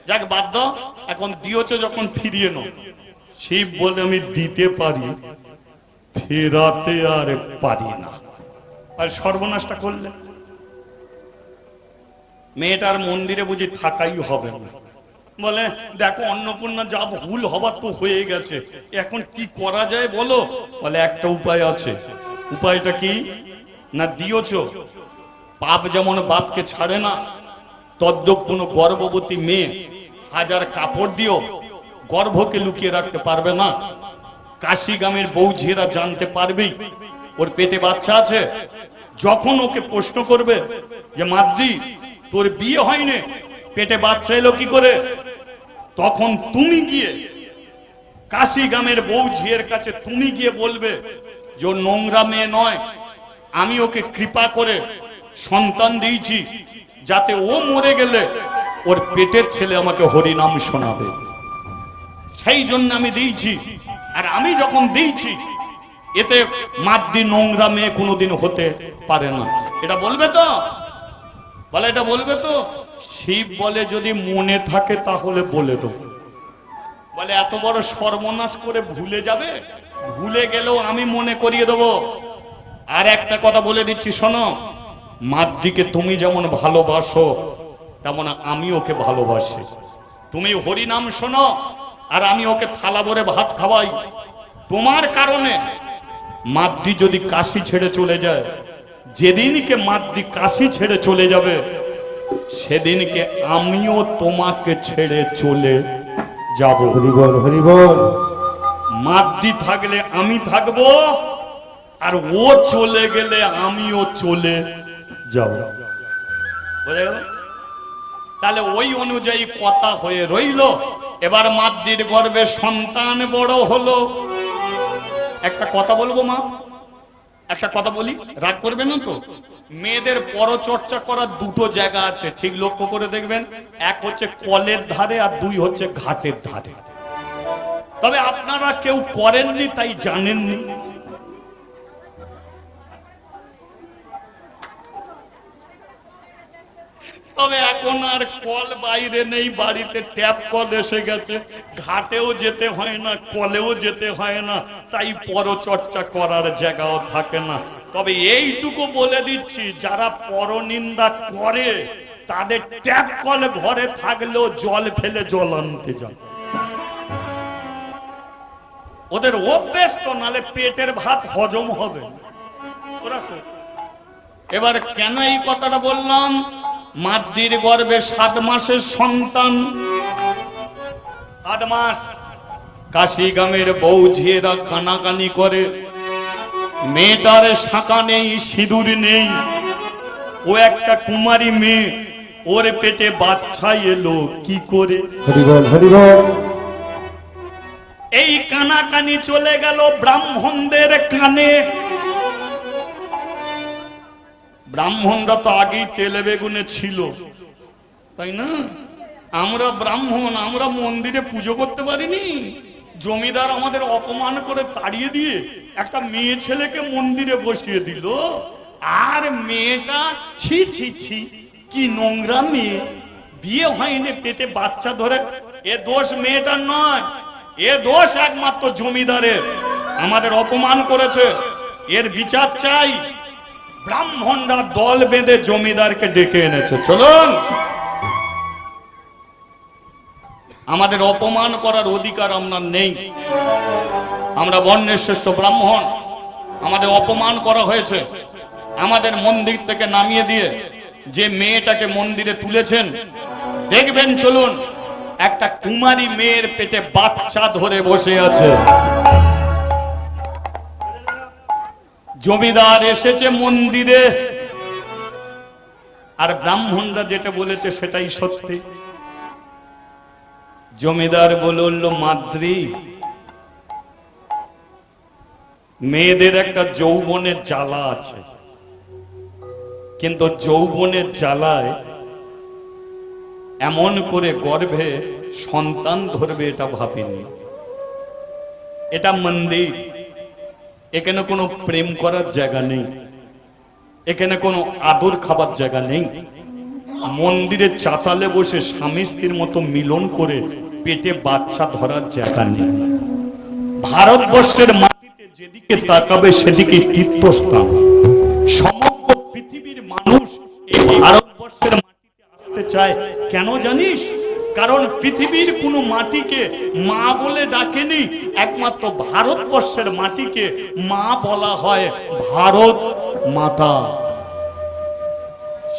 যাক বাদ দাও, এখন দিয়েছ যখন ফিরিয়ে নাও। শিব বলে, আমি দিতে পারি, ফেরাতে আর পারি না। আর সর্বনাশটা করলে। মেয়েটার মন্দিরে বুঝি থাকাই হবে না। বলে, দেখো অন্নপূর্ণা, যা ভুল হবার তো হয়ে গেছে, এখন কি করা যায় বলো? বলে, একটা উপায় আছে। উপায়টা কি? না, দিয়েছ, পাপ যেমন বাপকে ছাড়ে না, তদ্রূপ কোনো গর্ভবতী মেয়ে হাজার কাপড় দিও, গর্ভকে লুকিয়ে রাখতে পারবে না। কাশি গ্রামের বউ ঝিয়েরা জানতে পারবেই ওর পেটে বাচ্চা আছে। যখন ওকে প্রশ্ন করবে যে মাদ্রি, তোর বিয়ে হয়নি, পেটে বাচ্চা এলো কি করে, তখন তুমি গিয়ে কাশি গ্রামের বউ ঝিয়ের কাছে তুমি গিয়ে বলবে যে ও নোংরা মেয়ে নয়, আমি ওকে কৃপা করে সন্তান দিয়েছি, যাতে ও মরে গেলে ওর পেটের ছেলে আমাকে হরিনাম শোনাবে, সেই জন্য আমি দিয়েছি। আর আমি যখন দিয়েছি, এতে মাদ্রি নোংরা মেয়ে কোনোদিন হতে পারে না। এটা বলবে তো? বলে, এটা বলবে তো? শিব বলে, যদি মনে থাকে তাহলে বলে দেবো। বলে, এত বড় সর্বনাশ করে ভুলে যাবে? ভুলে গেলেও আমি মনে করিয়ে দেবো। আর একটা কথা বলে দিচ্ছি, শোনো, মাদ্রিকে তুমি যেমন ভালোবাসো, তেমন আমি ওকে ভালোবাসি। তুমি হরিনাম শোনো, আর আমি ওকে থালা ভরে ভাত খাওয়াই। তোমার কারণে মাদ্রি যদি কাশি ছেড়ে চলে যায়, যেদিনকে মাদ্রি কাশি ছেড়ে চলে যাবে, সেদিনকে আমিও তোমাকে ছেড়ে চলে যাব।
হরিবল হরিবল।
মাদ্রি থাকলে আমি থাকবো, আর ও চলে গেলে আমিও চলে যাব। বুঝা গেল? তাহলে ওই অনুযায়ী কথা হয়ে রইল। এবার মাদ্রির গর্ভে সন্তান বড় হলো। একটা কথা বলবো মা, একটা কথা বলি, রাগ করবে না তো? মেয়েদের পরচর্চা করার দুটো জায়গা আছে, ঠিক লক্ষ্য করে দেখবেন। এক হচ্ছে কলের ধারে, আর দুই হচ্ছে ঘাটের ধারে। তবে আপনারা কেউ করেননি, তাই জানেননি। তবে এখন আর কল বাইরে নেই, বাড়িতে ট্যাপ কল এসে গেছে, ঘাটেও যেতে হয় না, কলেও যেতে হয় না, তাই পরচর্চা করার জায়গাও থাকে না। তবে এইটুকু বলে দিচ্ছি, যারা পরনিন্দা করে তাদের ট্যাপ কল ঘরে থাকলেও জল ফেলে জল আনতে যায়। ওদের অভ্যেস তো, নালে পেটের ভাত হজম হবে না। ওরা তো এবার কেন এই কথাটা বললাম, মাতৃর গর্ভে 7 মাসের সন্তান, 8 মাস কাশি গ্রামের বউ ঝিয়েরা কানাকানি করে, মেয়েটার শাঁকা নেই, সিঁদুর নেই, ও একটা কুমারী মেয়ে, ওর পেটে বাচ্চা এলো কি করে?
হরিবল হরিবল।
এই কানাকানি চলে গেল ব্রাহ্মণদের কানে। ব্রাহ্মণরা তো আগেই তেলে বেগুনে ছিল, তাই না? আমরা ব্রাহ্মণ, আমরা মন্দিরে পুজো করতে পারিনি। জমিদার আমাদের অপমান করে তাড়িয়ে দিয়ে একটা মেয়ে ছেলেকে মন্দিরে বসিয়ে দিল। আর মেয়েটা ছি ছি ছি, কি নোংরা মেয়ে, বিয়ে হয়নি, পেটে বাচ্চা ধরে। এ দোষ মেয়েটার নয়, এ দোষ একমাত্র জমিদারের। আমাদের অপমান করেছে, এর বিচার চাই। ব্রাহ্মণরা দল বেঁধে জমিদারকে ডেকে এনেছে, চলুন। আমাদের অপমান করার অধিকার আমরা নেই। আমরা বর্ণের শ্রেষ্ঠ ব্রাহ্মণ, আমাদের অপমান করা হয়েছে। আমাদের মন্দির থেকে নামিয়ে দিয়ে যে মেয়েটাকে মন্দিরে তুলেছেন, দেখবেন চলুন, একটা কুমারী মেয়ের পেটে বাচ্চা ধরে বসে আছে। জমিদার এসেছে মন্দিরে, আর ব্রাহ্মণরা যেটা বলেছে সেটাই সত্যি। জমিদার বলল, মাদ্রি, মেয়েদের একটা যৌবনের জ্বালা আছে, কিন্তু যৌবনের জ্বালায় এমন করে গর্ভে সন্তান ধরবে এটা ভাবিনি। এটা মন্দির, এখানে কোনো প্রেম করার জায়গা নেই, এখানে কোনো আদর খাবার জায়গা নেই। মন্দিরের চাতালে বসে স্বামী স্ত্রীর মতো মিলন করে পেটে বাচ্চা ধরার জায়গা নেই। ভারতবর্ষের মাটিতে যেদিকে তাকাবে সেদিকে তীর্থস্থান। সমগ্র পৃথিবীর মানুষ এই ভারতবর্ষের মাটিতে আসতে চায়, কেন জানিস? কারণ পৃথিবীর কোনো মাটিকে মা বলে ডাকেনি, একমাত্র ভারতবর্ষের মাটিকে মা বলা হয় ভারত মাতা।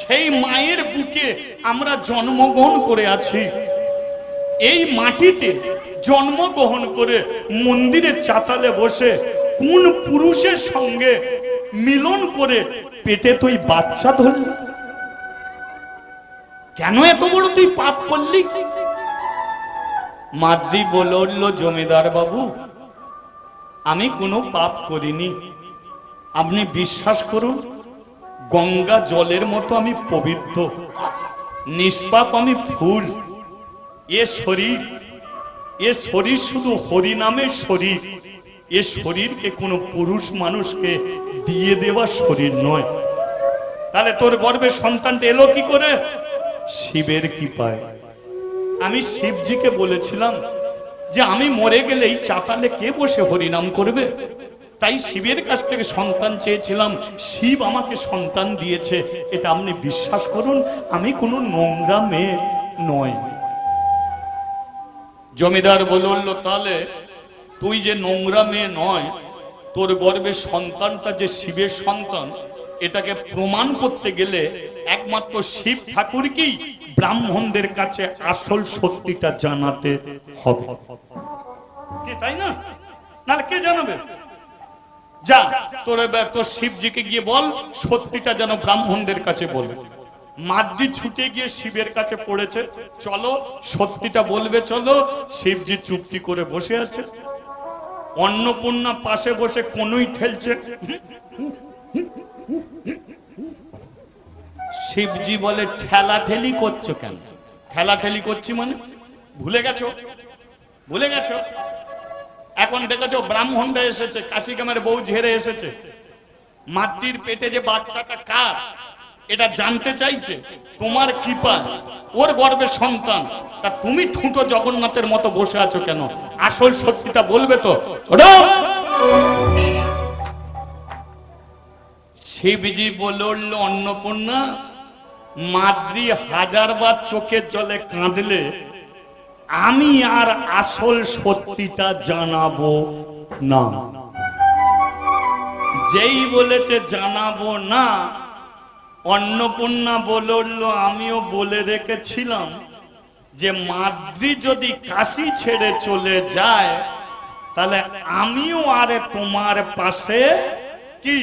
সেই মায়ের বুকে আমরা জন্মগ্রহণ করে আছি। এই মাটিতে জন্মগ্রহণ করে মন্দিরের চাতালে বসে কোন পুরুষের সঙ্গে মিলন করে পেটে তুই বাচ্চা ধরলি? কেন এত বড় তুই পাপ করলি? মাদ্রি বলল, জমিদার বাবু, আমি কোনো পাপ করিনি। আপনি বিশ্বাস করুন, গঙ্গা জলের মতো আমি পবিত্র, নিষ্পাপ আমি ফুল। এ শরীর শুধু হরি নামের শরীর। এ শরীরকে কোনো পুরুষ মানুষকে দিয়ে দেওয়া শরীর নয়। তাহলে তোর গর্ভে সন্তানটা এলো কি করে? শিবের কৃপায়। আমি শিবজিকে বলেছিলাম যে আমি মরে গেলে এই চাতালে কে বসে হরিনাম করবে? তাই শিবের কাছ থেকে সন্তান চেয়েছিলাম, শিব আমাকে সন্তান দিয়েছে। এটা আপনি বিশ্বাস করুন, আমি কোনো নোংরা মেয়ে নয়। জমিদার বলল, তাহলে তুই যে নোংরা মেয়ে নয়, তোর গর্ভের সন্তানটা যে শিবের সন্তান, এটাকে প্রমাণ করতে গেলে একমাত্র শিব ঠাকুরকেই ব্রাহ্মণদের কাছে আসল সত্যিটা জানাতে হবে, তাই না? নাহলে কে জানাবে? যা, তোর শিবজিকে গিয়ে বল সত্যিটা যেন ব্রাহ্মণদের কাছে বলবে। মাদ্রি ছুটে গিয়ে শিবের কাছে পড়েছে, চলো সত্যিটা বলবে চলো। শিবজি চুপটি করে বসে আছে। অন্নপূর্ণা পাশে বসে কনুই ঠেলছে। শিবজি বলে, ঠেলাঠেলি করছো কেন? ঠেলাঠেলি করছি মানে ভুলে গেছো? ভুলে গেছো? এখন দেখেছো ব্রাহ্মণরা এসেছে, কাশিগ্রামের বউ ঝেড়ে এসেছে। মাতৃর পেটে যে বাচ্চাটা কার এটা জানতে চাইছে। তোমার কৃপা, ওর গর্ভের সন্তান, তা তুমি ঠুঁটো জগন্নাথের মতো বসে আছো কেন? আসল সত্যিটা বলবে তো। শিবজি বলে উঠল, অন্নপূর্ণা, মাদ্রি হাজারবার চোখের জলে কাঁদলে আমি আর আসল সত্যিটা জানাবো না। যেই বলেছে জানাবো না, অন্নপূর্ণা বলে উঠল, আমিও বলে রেখেছিলাম যে মাদ্রি যদি কাশি ছেড়ে চলে যায় তাহলে আমিও আর তোমার পাশে কি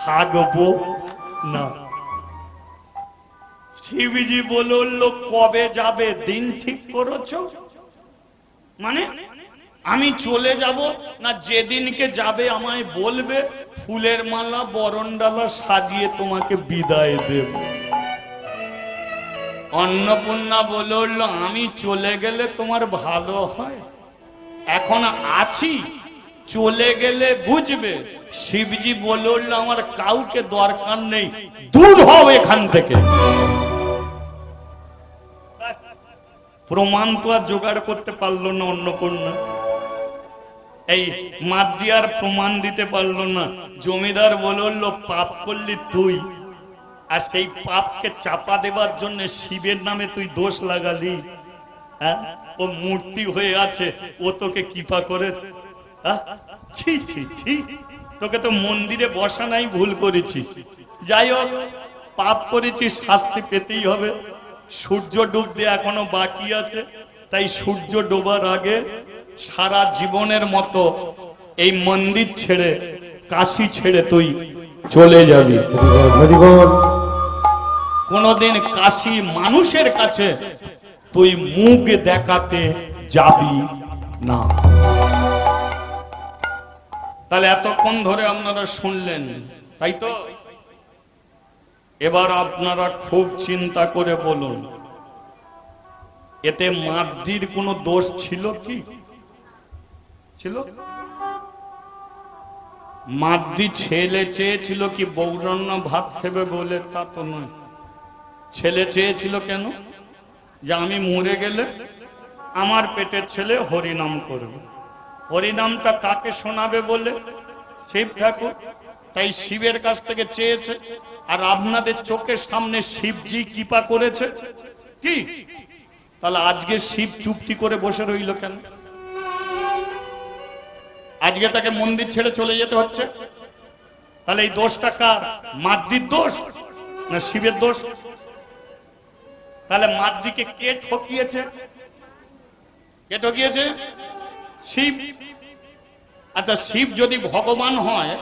থাকবো না। শিবজি বলে উঠল, কবে যাবে দিন ঠিক করেছো? মানে আমি চলে যাব না, যেদিনকে যাবে আমায় বলবে, ফুলের মালা বরণডালা সাজিয়ে তোমাকে বিদায় দেব। অন্নপূর্ণা বলে উঠল, আমি চলে গেলে তোমার ভালো হয়? এখন আছি, চলে গেলে বুঝবে। শিবজি বলে উঠল, আমার কাউকে দরকার নেই, দূর হও এখান থেকে। প্রমাণ তো আর জোগাড় করতে পারলো না অন্নপূর্ণা। এই মাদ্রি আর প্রমাণ দিতে পারলো না। জমিদার বলে উঠল, পাপ করলি তুই, আর সেই পাপকে চাপা দেবার জন্য শিবের নামে তুই দোষ লাগালি। হ্যাঁ, ও মূর্তি হয়ে আছে, ও তোকে কৃপা করে। ছি ছি ছি, তোকে তো মন্দিরে বসা নাই, ভুল করেছি। যাই হোক, পাপ করেছি, শাস্তি পেতেই হবে। সূর্য ডুবতে এখনো বাকি আছে, তাই সূর্য ডোবার আগে সারা জীবনের মতো এই মন্দির ছেড়ে, কাশি ছেড়ে তুই চলে যাবি।
হরি বল।
কোনদিন কাশি মানুষের কাছে তুই মুখ দেখাতে যাবি না। তাহলে এতক্ষণ ধরে আপনারা শুনলেন, তাই তো? এবার আপনারা খুব চিন্তা করে বলুন, এতে মাদ্রির কোনো দোষ ছিল কি? ছিল? মাদ্রি ছেলে চেয়েছিল কি বৌরান্না ভাত খেবে বলে? তা তো নয়। ছেলে চেয়েছিল কেন? যে আমি মরে গেলে আমার পেটের ছেলে হরিনাম করবে। হরিনামটা কাকে শোনাবে বলে? শিব ঠাকুর। তাই শিবের কাছ থেকে চেয়েছে, আর আপনাদের চোখের সামনে শিবজি কৃপা করেছে কি? তাহলে আজকে শিব চুপটি করে বসে রইল কেন? আজকে তাকে মন্দির ছেড়ে চলে যেতে হচ্ছে। তাহলে এই দোষটা কার? মাদ্রির দোষ না শিবের দোষ? তাহলে মাদ্রিকে কে ঠকিয়েছে? কে ঠকিয়েছে? শিব। আচ্ছা, শিব যদি ভগবান হয়,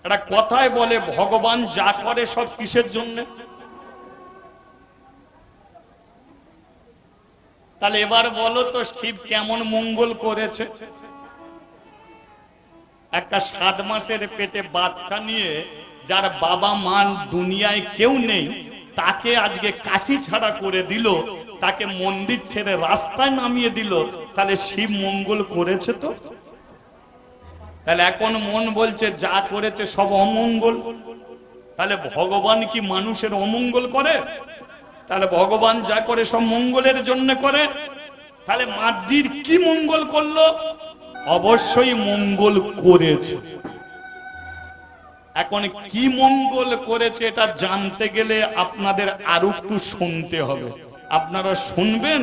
একটা কথায় বলে ভগবান যা করে সব কিসের জন্য? তাহলে এবার বলো তো, শিব কেমন মঙ্গল করেছে? একটা 7 মাসের পেটে বাচ্চা নিয়ে, যার বাবা মা দুনিয়ায় কেউ নেই, তাকে আজকে কাশি ছাড়া করে দিল, তাকে মন্দির ছেড়ে রাস্তায় নামিয়ে দিল। তাহলে শিব মঙ্গল করেছে তো? তাহলে এখন মন বলছে যা করেছে সব অমঙ্গল। তাহলে ভগবান কি মানুষের অমঙ্গল করে? তাহলে ভগবান যা করে সব মঙ্গলের জন্য করে। তাহলে মাদ্রির কি মঙ্গল করলো? অবশ্যই মঙ্গল করেছে। এখন কি মঙ্গল করেছে এটা জানতে গেলে আপনাদের আরো একটু শুনতে হবে। আপনারা শুনবেন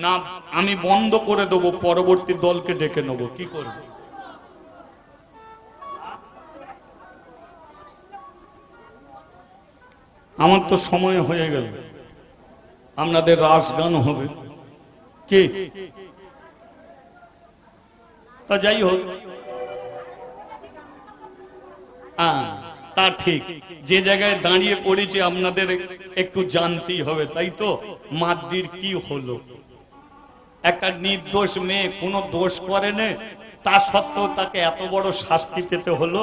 না আমি বন্ধ করে দেবো, পরবর্তী দলকে ডেকে নেব? কি করব? আমার তো সময় হয়ে গেল, আপনাদের রাস গান হবে কি? তা যাই হোক, তা ঠিক, যে জায়গায় দাঁড়িয়ে পড়েছি আপনাদের একটু জানতেই হবে, তাই তো? মাদ্রির কি হলো? একটা নির্দোষ মেয়ে, কোনো দোষ করে না, তা সত্ত্বেও তাকে এত বড় শাস্তি পেতে হলো।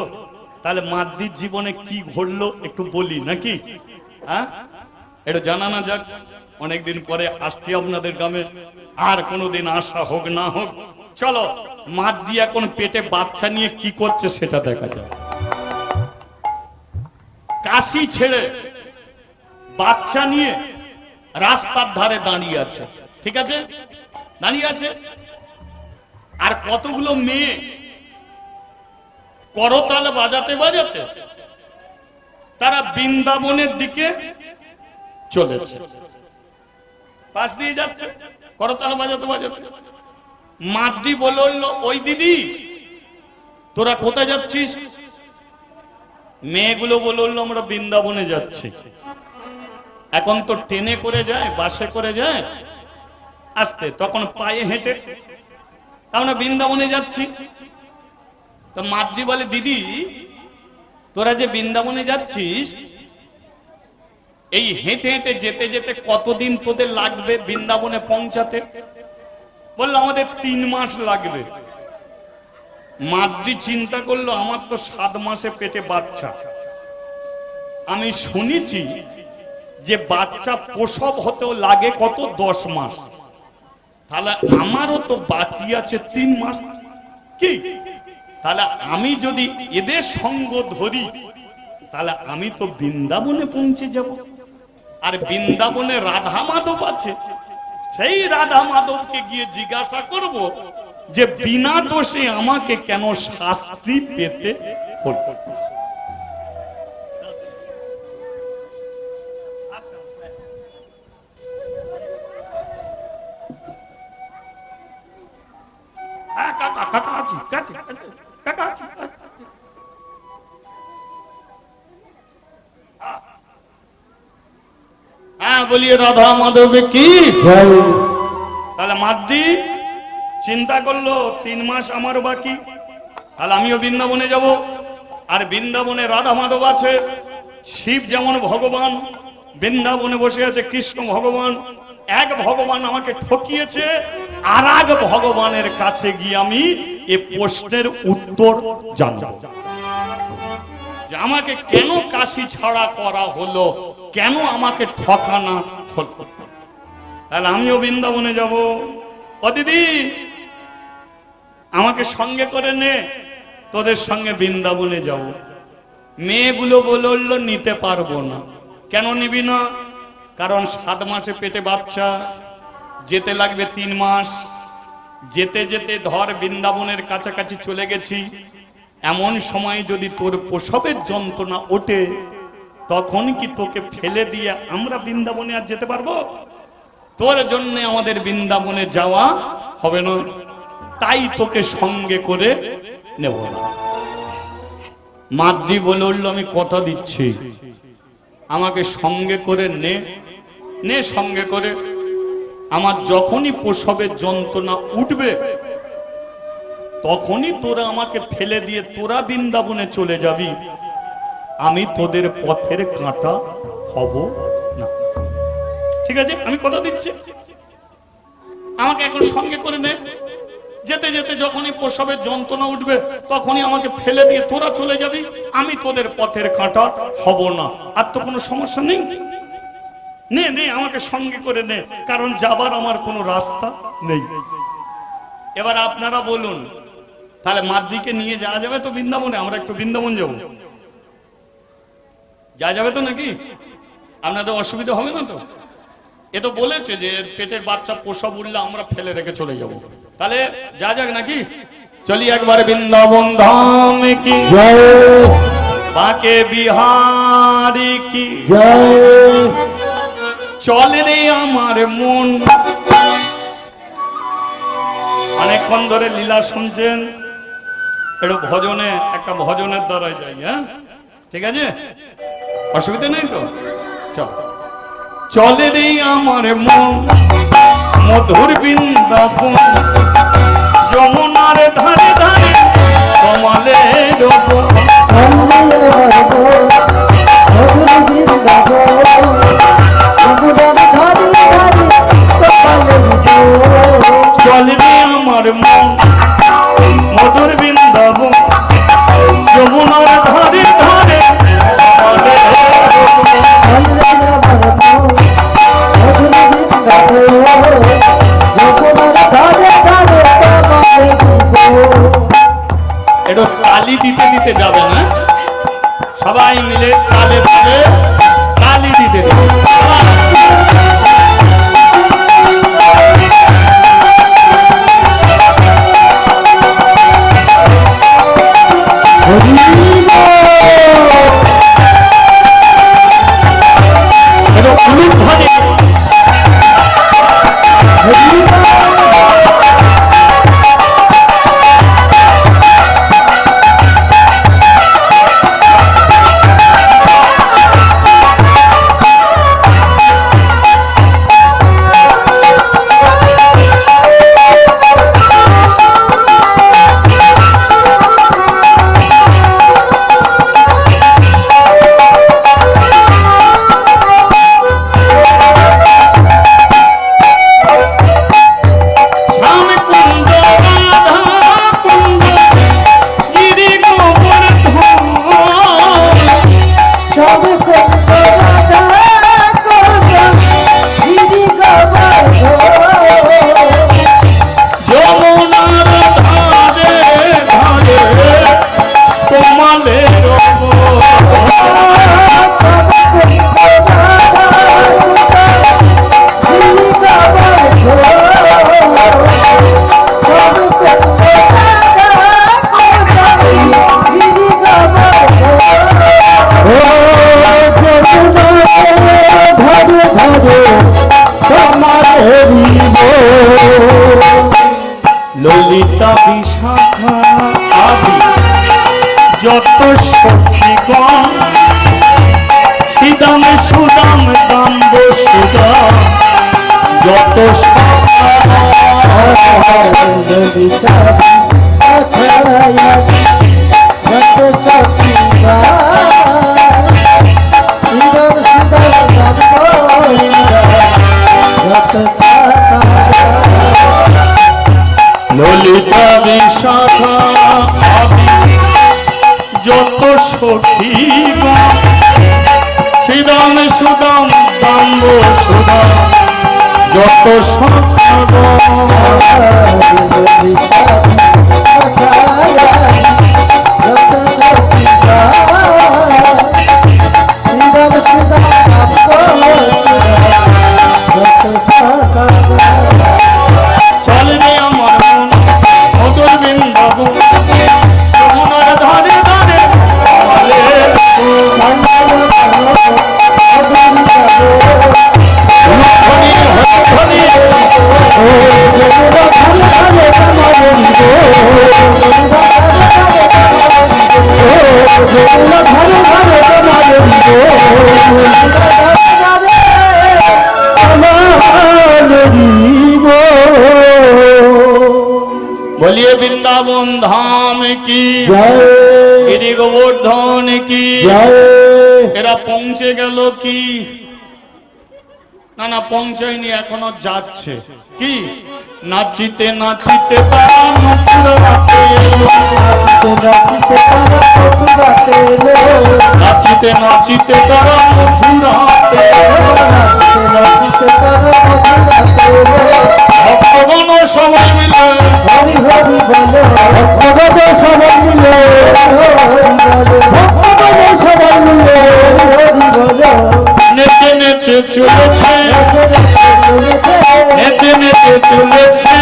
তাহলে মাদ্রির জীবনে কি ঘটলো একটু বলি নাকি? হ্যাঁ, এটা জানা না যাক। অনেকদিন পরে আসছি আপনাদের গ্রামে, আর কোনোদিন আসা হোক না হোক। চলো, মাদ্রি এখন পেটে বাচ্চা নিয়ে কি করছে সেটা দেখা যায়। কাশি ছেড়ে বাচ্চা নিয়ে রাস্তার ধারে দাঁড়িয়ে আছে, ঠিক আছে? দাঁড়িয়ে আছে, আর কতগুলো মেয়ে করতাল বাজাতে বাজাতে তারা বৃন্দাবনের দিকে চলেছে, পাশ দিয়ে যাচ্ছে করতাল বাজাতে বাজাতে। মাদ্রি বলল, ওই দিদি তোরা কোথায় যাচ্ছিস? মেয়েগুলো বলল, আমরা বৃন্দাবনে যাচ্ছি। এখন তো ট্রেনে করে যায়, বাসে করে যায়, আসতে তখন পায়ে হেঁটে, আমরা বৃন্দাবনে যাচ্ছি। তো মাদ্রি বলে, দিদি তোরা যে বৃন্দাবনে যাচ্ছিস, এই হেঁটে হেঁটে যেতে যেতে কতদিন তোদের লাগবে বৃন্দাবনে পৌঁছাতে? বললো, আমাদের 3 মাস লাগবে। মাদ্রি চিন্তা করলো, আমার তো 7 মাসে পেটে বাচ্চা। আমি শুনেছি যে বাচ্চা প্রসব হতেও লাগে কত, 10 মাস। তাহলে আমারও তো বাকি আছে 3 মাস। কি তাহলে আমি যদি এদের সঙ্গ ধরি, তাহলে আমি তো বৃন্দাবনে পৌঁছে যাব। আর বৃন্দাবনে রাধা মাধব আছে, সেই রাধা মাধবকে গিয়ে জিজ্ঞাসা করব যে বিনা দোষে আমাকে কেন শাস্তি পেতে হলো। হ্যাঁ, বলিয়ে রাধা মাধব কি। তাহলে মাদ্রি চিন্তা করলো, 3 মাস আমার বাকি, তাহলে আমিও বৃন্দাবনে যাব। আর বৃন্দাবনে রাধা মাধব আছে, শিব যেমন ভগবান, বৃন্দাবনে বসে আছে কৃষ্ণ ভগবান। এক ভগবান আমাকে ঠকিয়েছে, আর এক ভগবানের কাছে গিয়ে আমি এ প্রশ্নের উত্তর জানব যে আমাকে কেন কাশি ছাড়া করা হলো, কেন আমাকে ঠকানো হলো। তাহলে আমিও বৃন্দাবনে যাব। ও দিদি আমাকে সঙ্গে করে নে, তোদের সঙ্গে বৃন্দাবনে যাব। মেয়েগুলো বলল, নিতে পারবো না। কেন নিবি না? কারণ 7 মাসে পেটে বাচ্চা, যেতে লাগবে 3 মাস। যেতে যেতে ধর বৃন্দাবনের কাছাকাছি চলে গেছি, এমন সময় যদি তোর প্রসবের যন্ত্রণা ওঠে, তখন কি তোকে ফেলে দিয়ে আমরা বৃন্দাবনে আর যেতে পারবো? তোর জন্য আমাদের বৃন্দাবনে যাওয়া হবে না, তাই তোকে সঙ্গে করে নেব না। মাদ্রি বলল, আমি কথা দিচ্ছি, আমাকে সঙ্গে করে নে সঙ্গে করে। আমার যখনই প্রসবের যন্ত্রণা উঠবে, তখনই তোরা আমাকে ফেলে দিয়ে তোরা বৃন্দাবনে চলে যাবি, আমি তোদের পথের কাঁটা হব না। ঠিক আছে, আমি কথা দিচ্ছি, আমাকে এখন সঙ্গে করে নে। যেতে যেতে যখনই প্রসবের যন্ত্রণা উঠবে, তখনই আমাকে ফেলে দিয়ে তোরা চলে যাবি, আমি তোদের পথের কাঁটা হব না। আর তো কোনো সমস্যা নেই, নে আমাকে সঙ্গে করে নে, কারণ যাবার আমার কোনো রাস্তা নেই। এবার আপনারা বলুন, তাহলে মাদ্রিকে নিয়ে যাওয়া যাবে তো বৃন্দাবনে? আমরা একটু বৃন্দাবন যাব, যাওয়া যাবে তো নাকি? আপনাদের অসুবিধা হবে না তো? এ তো বলেছে যে পেটের বাচ্চা প্রসব উঠলে আমরা ফেলে রেখে চলে যাব, তাহলে যা যাক নাকি? চলি একবারে বৃন্দাবন ধাম কি জয়, বাঁকে বিহারি কি জয়। চলে রে আমার মন। অনেকক্ষণ ধরে লীলা শুনছেন, একটু ভজনে, একটা ভজনের দ্বারাই যাই। হ্যাঁ, ঠিক আছে, অসুবিধা নেই তো? চলে রে আমার মন মধুর বৃন্দাবন, যমুনার ধারে ধারে কমলের চলে রে আমার মন মধুর বৃন্দাবন, যমুনার ধারে ধারে একটু তালি দিতে দিতে যাবে না, সবাই মিলে তালে তালে তালি দিতে দেবে। ললিতা বিশাখা আদি যত শক্তিগণ শ্রীদাম সুদাম দাম্ব সুদা যত
ললিতা আখায়া যত শক্তি ইদম সুদম যত ছাতা
ললিতা বিশাখা আদি যত সখীগণ শ্রীদাম সুদাম দাম্ব সুদা যত সখাগণ চলে রে আমার মন মধুর বৃন্দাবন যমুনার ধারে ধারে बोलिए वृंदावन धाम की
জয়
गिरि गोवर्धन की
জয়
এরা পৌঁছে গেল কি না না পৌঁছায়নি এখনো যাচ্ছে কি নাচিতে নাচিতে তারা মথুরাতে এলো নাচিতে নাচিতে তারা মথুরাতে ভক্তগণ সবাই মিলে
হরি হরি বলো
ভক্তগণ সবাই মিলে ভক্তগণ সবাই মিলে
হরি বলো
নেচে নেচে চলেছে নেচে নেচে চলেছে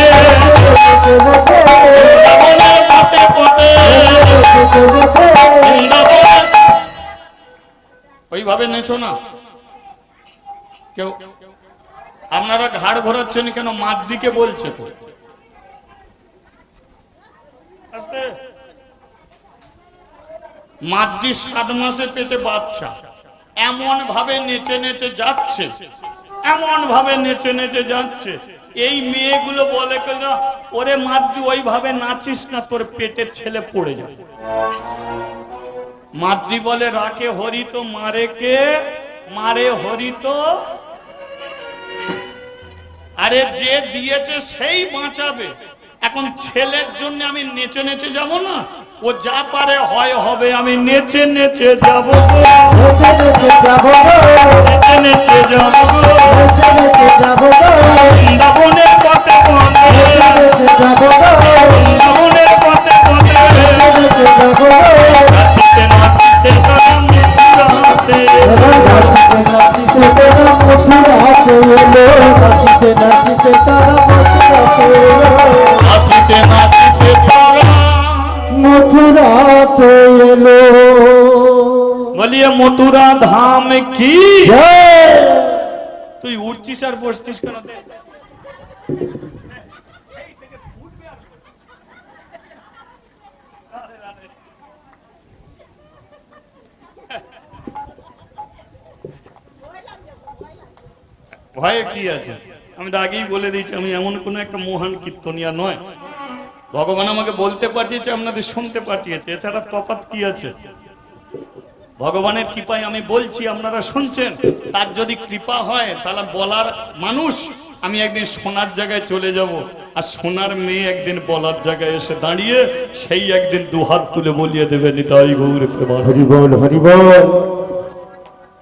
বৃন্দাবনের পথে পথে বৃন্দাবন ওইভাবে নেচো না কেউ আপনারা ঘাড় ঘোরাচ্ছেন কেন মার দিকে বলছে তো মাদ্রি 7 মাসে পেটে বাচ্চা এমন ভাবে নেচে নেচে যাচ্ছে এমন ভাবে নেচে নেচে যাচ্ছে এই মেয়েগুলো বলে না ওরে মাদ্রি ওইভাবে নাচিস না তোর পেটের ছেলে পড়ে যাবে মাদ্রি বলে রাকে হরি তো মারে কে মারে হরি তো আরে যে দিয়েছে সেই বাঁচাবে এখন ছেলের জন্য আমি নেচে নেচে যাব না ও যা পারে হয় হবে আমি নেচে নেচে যাব
নেচে নেচে যাবো
নেচে নেচে যাব
নেচে নেচে যাবো
বৃন্দাবনের পথে পথে
নেচে নেচে যাবো
বৃন্দাবনের পথে পথে
নেচে নেচে যাবো
নাচিতে নাচিতে তারা মথুরাতে
নাচিতে নাচিতে তারা মথুরাতে এলো
নাচিতে নাচিতে তারা
মথুরাতে এলো
বলিয়ে মথুরা ধাম কি
জয়
তুই উঠছিস আর বসছিস কেন ভয়ে কি আছে আমি তো আগেই বলে দিয়েছি আমি এমন কোন একটা মহান কীর্তনিয়া নয় ভগবান আমাকে বলতে পাঠিয়েছে আপনাদের শুনতে পাঠিয়েছে এছাড়া তফাৎ কি আছে ভগবানের কৃপায় আমি বলছি আপনারা শুনছেন তার যদি কৃপা হয় তাহলে বলার মানুষ আমি একদিন সোনার জায়গায় চলে যাব আর সোনার মেয়ে একদিন বলার জায়গায় এসে দাঁড়িয়ে সেই একদিন দুহাত তুলে বলিয়ে দেবে নিতাই গৌর প্রেমানন্দ।
হরি বল হরি বল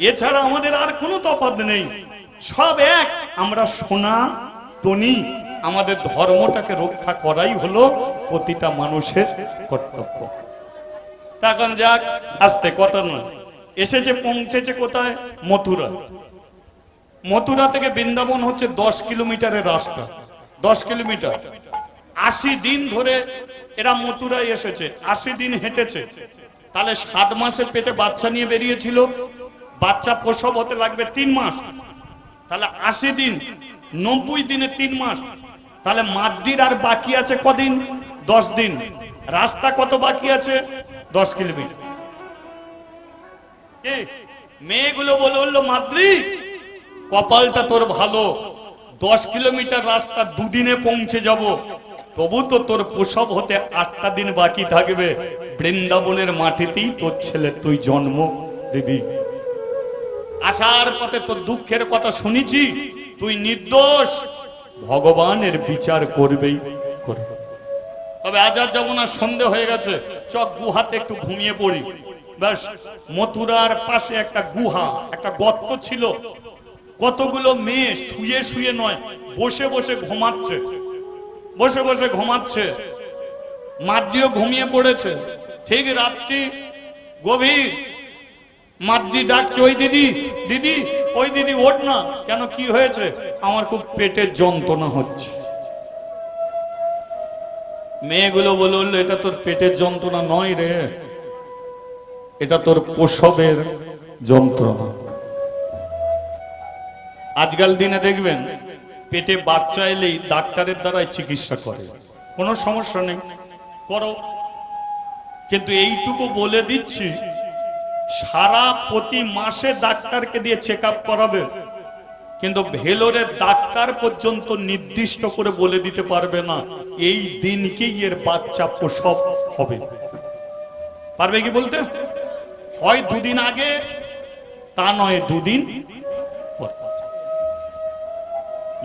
এছাড়া আমাদের আর কোনো তফাৎ নেই সব এক আমরা সোনা টনি আমাদের ধর্মটাকে রক্ষা করাই হলো প্রতিটা মানুষের কর্তব্য তখন যাক আস্তে কথা নয় এসেছে পৌঁছেছে কোথায় মথুরা মথুরা থেকে বৃন্দাবন হচ্ছে 10 কিলোমিটারের রাস্তা 10 কিলোমিটার 80 দিন ধরে এরা মথুরায় এসেছে 80 দিন হেঁটেছে তাহলে 7 মাসে পেটে বাচ্চা নিয়ে বেরিয়েছিল বাচ্চা প্রসব হতে লাগবে 3 মাস তাহলে 80 দিন 90 দিনে 3 মাস তাহলে মাদ্রির আর বাকি আছে কদিন? 10 দিন। রাস্তা কত বাকি আছে? 10 কিলোমিটার। মেয়েগুলো বললো মাদ্রি, কপালটা তোর ভালো, 10 কিলোমিটার রাস্তা 2 দিনে পৌঁছে যাব, তবু তো তোর প্রসব হতে 8টা দিন বাকি থাকবে। বৃন্দাবনের মাটিতেই তোর ছেলে তুই জন্ম দিবি। আসার পথে তোর দুঃখের কথা শুনেছি, তুই নির্দোষ, ভগবানের বিচার করবেই করবে। তবে আজ আর যাবো না, সন্ধে হয়ে গেছে, চক গুহাতে একটু ঘুমিয়ে পড়ি। ব্যাস, মথুরার পাশে একটা গুহা, একটা গর্ত ছিল, কতগুলো মেয়ে শুয়ে শুয়ে নয়, বসে বসে ঘুমাচ্ছে, বসে বসে ঘুমাচ্ছে। মাদ্রিও ঘুমিয়ে পড়েছে। ঠিক রাত্রি গভীর, মাদ্রি ডাকছে, ওই দিদি, দিদি, ওই দিদি ওঠ না। কেন, কি হয়েছে? আমার খুব পেটের যন্ত্রণা হচ্ছে। মেয়েগুলো বলল, এটা তোর পেটের যন্ত্রণা নয় রে, এটা তোর প্রসবের যন্ত্রণা। আজকাল দিনে দেখবেন পেটে বাচ্চা এলেই ডাক্তারের দ্বারাই চিকিৎসা করে, কোনো সমস্যা নেই, করো। কিন্তু এইটুকু বলে দিচ্ছি, সারা প্রতি মাসে ডাক্তারকে দিয়ে চেক আপ করাবে, কিন্তু ভেলোরের ডাক্তার পর্যন্ত নির্দিষ্ট করে বলে দিতে পারবে না এই দিনকেই এর বাচ্চা প্রসব হবে। পারবে কি বলতে? হয় 2 দিন আগে, তা নয় 2 দিন পর।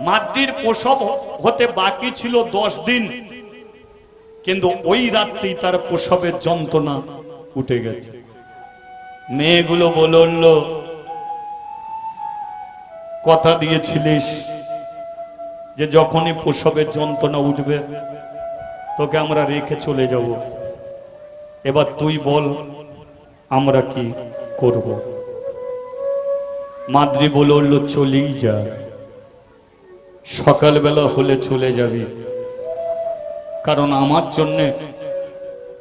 মাদ্রির প্রসব হতে বাকি ছিল 10 দিন, কিন্তু ওই রাত্রি তার প্রসবের যন্ত্রণা উঠে গেছে। মেয়েগুলো বলল, কথা দিয়েছিলিস যে যখনই প্রসবের যন্ত্রণা উঠবে তোকে আমরা রেখে চলে যাব, এবার তুই বল আমরা কি করব? মাদ্রি বলল, চলেই যা, সকালবেলা হলে চলে যাবি, কারণ আমার জন্যে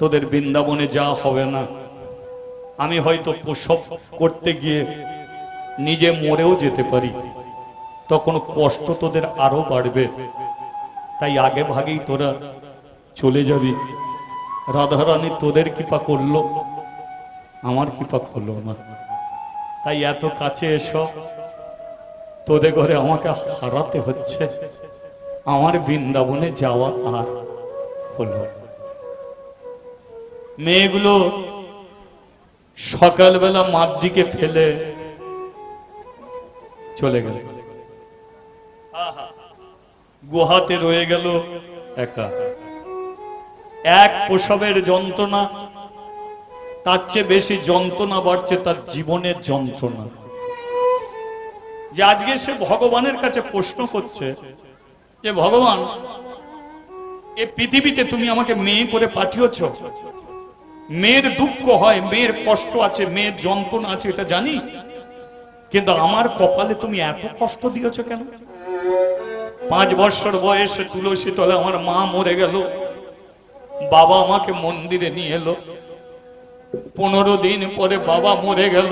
তোদের বৃন্দাবনে যাওয়া হবে না। আমি হয়তো প্রসব করতে গিয়ে নিজে মরেও যেতে পারি, তখন কষ্ট তোদের আরো বাড়বে, তাই আগে ভাগেই তোরা চলে যাবি। রাধারানী তোদের কৃপা করলো, আমার কৃপা করলো না, তাই এত কাছে এসো, তোদের ঘরে আমাকে হারাতে হচ্ছে, আমার বৃন্দাবনে যাওয়া আর হলো। মেয়েগুলো সকালবেলা মাদ্রিকে ফেলে চলে গেল, গুহাতে রয়ে গেল একা। এক প্রসবের যন্ত্রণা, তার চেয়ে বেশি যন্ত্রণা বাড়ছে তার জীবনের যন্ত্রণা। যে আজকে সে ভগবানের কাছে প্রশ্ন করছে যে ভগবান, এ পৃথিবীতে তুমি আমাকে মেয়ে করে পাঠিয়েছ, মেয়ের দুঃখ হয়, মেয়ের কষ্ট আছে, মেয়ের যন্ত্রণা আছে, এটা জানি, কিন্তু আমার কপালে তুমি এত কষ্ট দিয়েছ কেন? 5 বছর বয়সে তুলসী তলে আমার মা মরে গেল, বাবা আমাকে মন্দিরে নিয়ে এলো, 15 দিন পরে বাবা মরে গেল,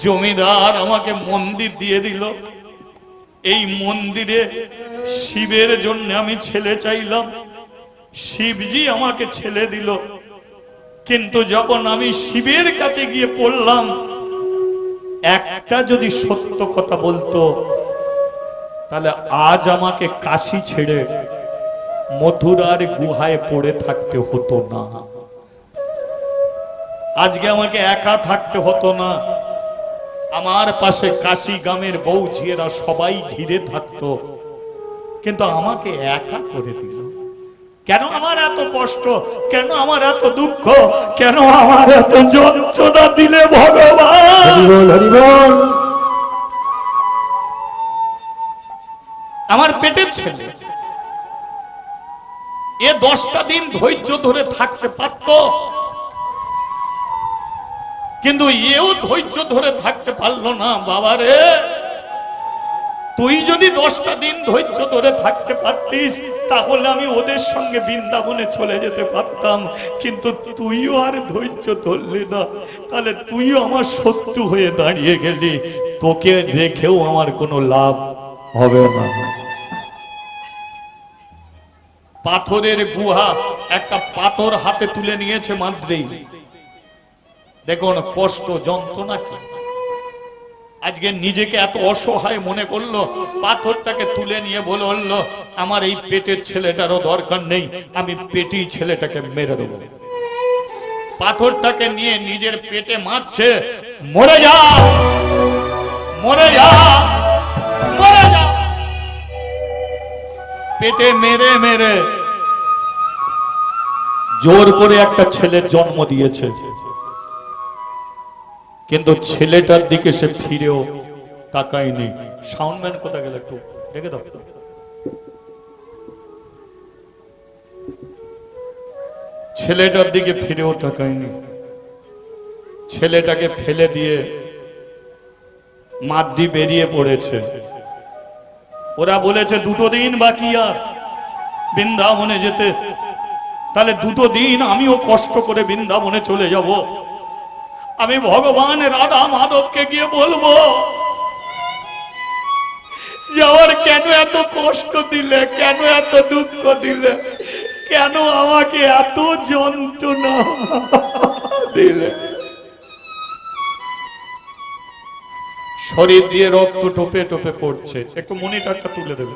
জমিদার আমাকে মন্দির দিয়ে দিল, এই মন্দিরে শিবের জন্য আমি ছেলে চাইলাম, শিবজি আমাকে ছেলে দিল, কিন্তু যখন আমি শিবের কাছে গিয়ে পড়লাম, একটা যদি সত্য কথা বলতো তাহলে আজ আমাকে কাশী ছেড়ে মথুরার গুহায় পড়ে থাকতে হতো না, আজকে আমাকে একা থাকতে হতো না, আমার পাশে কাশী গ্রামের বউ ঝিয়েরা সবাই ঘিরে থাকতো, কিন্তু আমাকে একা করে দিল। কেন আমার এত কষ্ট, কেন আমার এত দুঃখ, কেন আমার এত যন্ত্রণা দিলে ভগবান? আমার পেটের ছেলে এ 10টা দিন ধৈর্য ধরে থাকতে পারত, কিন্তু এও ধৈর্য ধরে থাকতে পারলো না। বাবারে, তুই যদি 10টা দিন ধৈর্য ধরে থাকতে পারতিস তাহলে আমি ওদের সঙ্গে বৃন্দাবনে চলে যেতে পারতাম, কিন্তু তুইও আর ধৈর্য ধরলি না, তাহলে তুইও আমার শত্রু হয়ে দাঁড়িয়ে গেলি, তোকে রেখেও আমার কোনো লাভ হবে না। পাথরের গুহা, একটা পাথর হাতে তুলে নিয়েছে মাত্রেই দেখুন কষ্ট যন্ত্রণা কি। আজকে নিজেকে এত অসহায় মনে করলো, পাথরটাকে তুলে নিয়ে বললো আমার এই পেটের ছেলেটারও দরকার নেই, আমি পেটেই ছেলেটাকে মেরে দেবো। পাথরটাকে নিয়ে নিজের পেটে মারছে, মরে যা মরে যা মরে যা। পেটে মেরে মেরে জোর করে একটা ছেলের জন্ম দিয়েছে, কিন্তু ছেলেটার দিকে সে ফিরেও তাকায়নি। সাউন্ডম্যান কোথায় গেল, একটু দেখে দাও। ছেলেটার দিকে ফিরেও তাকায়নি, ছেলেটাকে ফেলে দিয়ে মাদ্দি বেরিয়ে পড়েছে। ওরা বলেছে 2 দিন বাকি আর বৃন্দাবনে যেতে, তাহলে 2 দিন আমিও কষ্ট করে বৃন্দাবনে চলে যাব। আমি ভগবান রাধা মাধবকে গিয়ে বলবো যাওয়ার কেন এত কষ্ট দিলে, কেন এত দুঃখ দিলে, কেন আমাকে এত যন্ত্রণা দিলে। শরীর দিয়ে রক্ত টোপে টোপে পড়ছে, একটু মনিটরটা তুলে দেবে।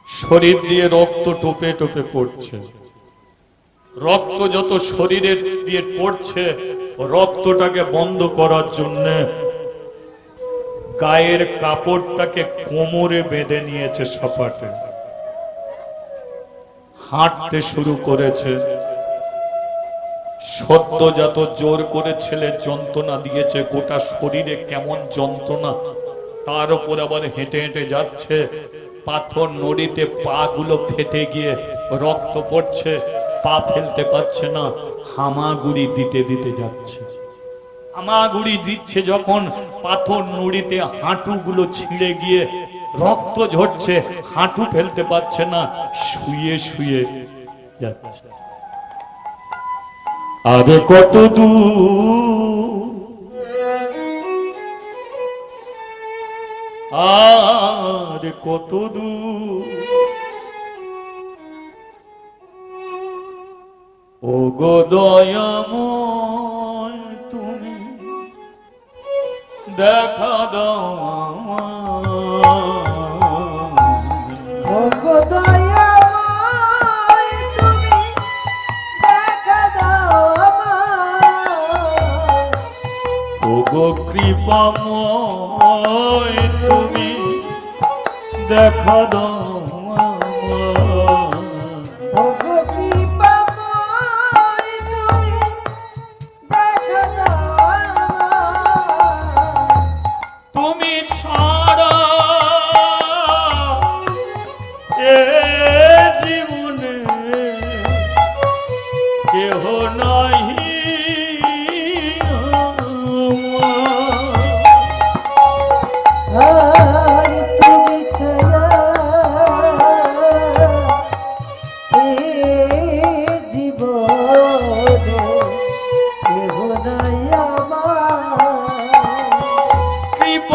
শরীর দিয়ে রক্ত টোপে টোপে পড়ছে, রক্ত যত শরীরে দিয়ে পড়ছে, রক্তটাকে বন্ধ করার জন্য গায়ের কাপড়টাকে কোমরে বেঁধে নিয়েছে সপাটে, হাঁটতে শুরু করেছে। সদ্যজাত জোর করে ছেলে যন্ত্রণা দিয়েছে, গোটা শরীরে কেমন যন্ত্রণা, তার উপর আবার হেঁটে হেঁটে যাচ্ছে। পাথর নড়িতে পা গুলো ফেটে গিয়ে রক্ত পড়ছে, পা ফেলতে পারছে না, হামাগুড়ি দিতে দিতে যাচ্ছে। হামাগুড়ি দিচ্ছে যখন, পাথর নুড়িতে হাঁটুগুলো ছিঁড়ে গিয়ে রক্ত ঝরছে, হাঁটু ফেলতে পারছে না, শুয়ে শুয়ে যাচ্ছে। আরে কত দূর, আরে কত দূর, ও গো দয়াময় তুমি দেখা দাও আমায়।
ওগো দয়াময় তুমি দেখা দাও আমায়।
ও গো কৃপাময় তুমি দেখা দাও আমায়।
ওগো কৃপাময় তুমি দেখা দাও আমায়।
তুমি ছাড়া এ জীবনে কেহ নাহি
আর তুমি ছাড়া এ জীবনে কেহ নাই আমার।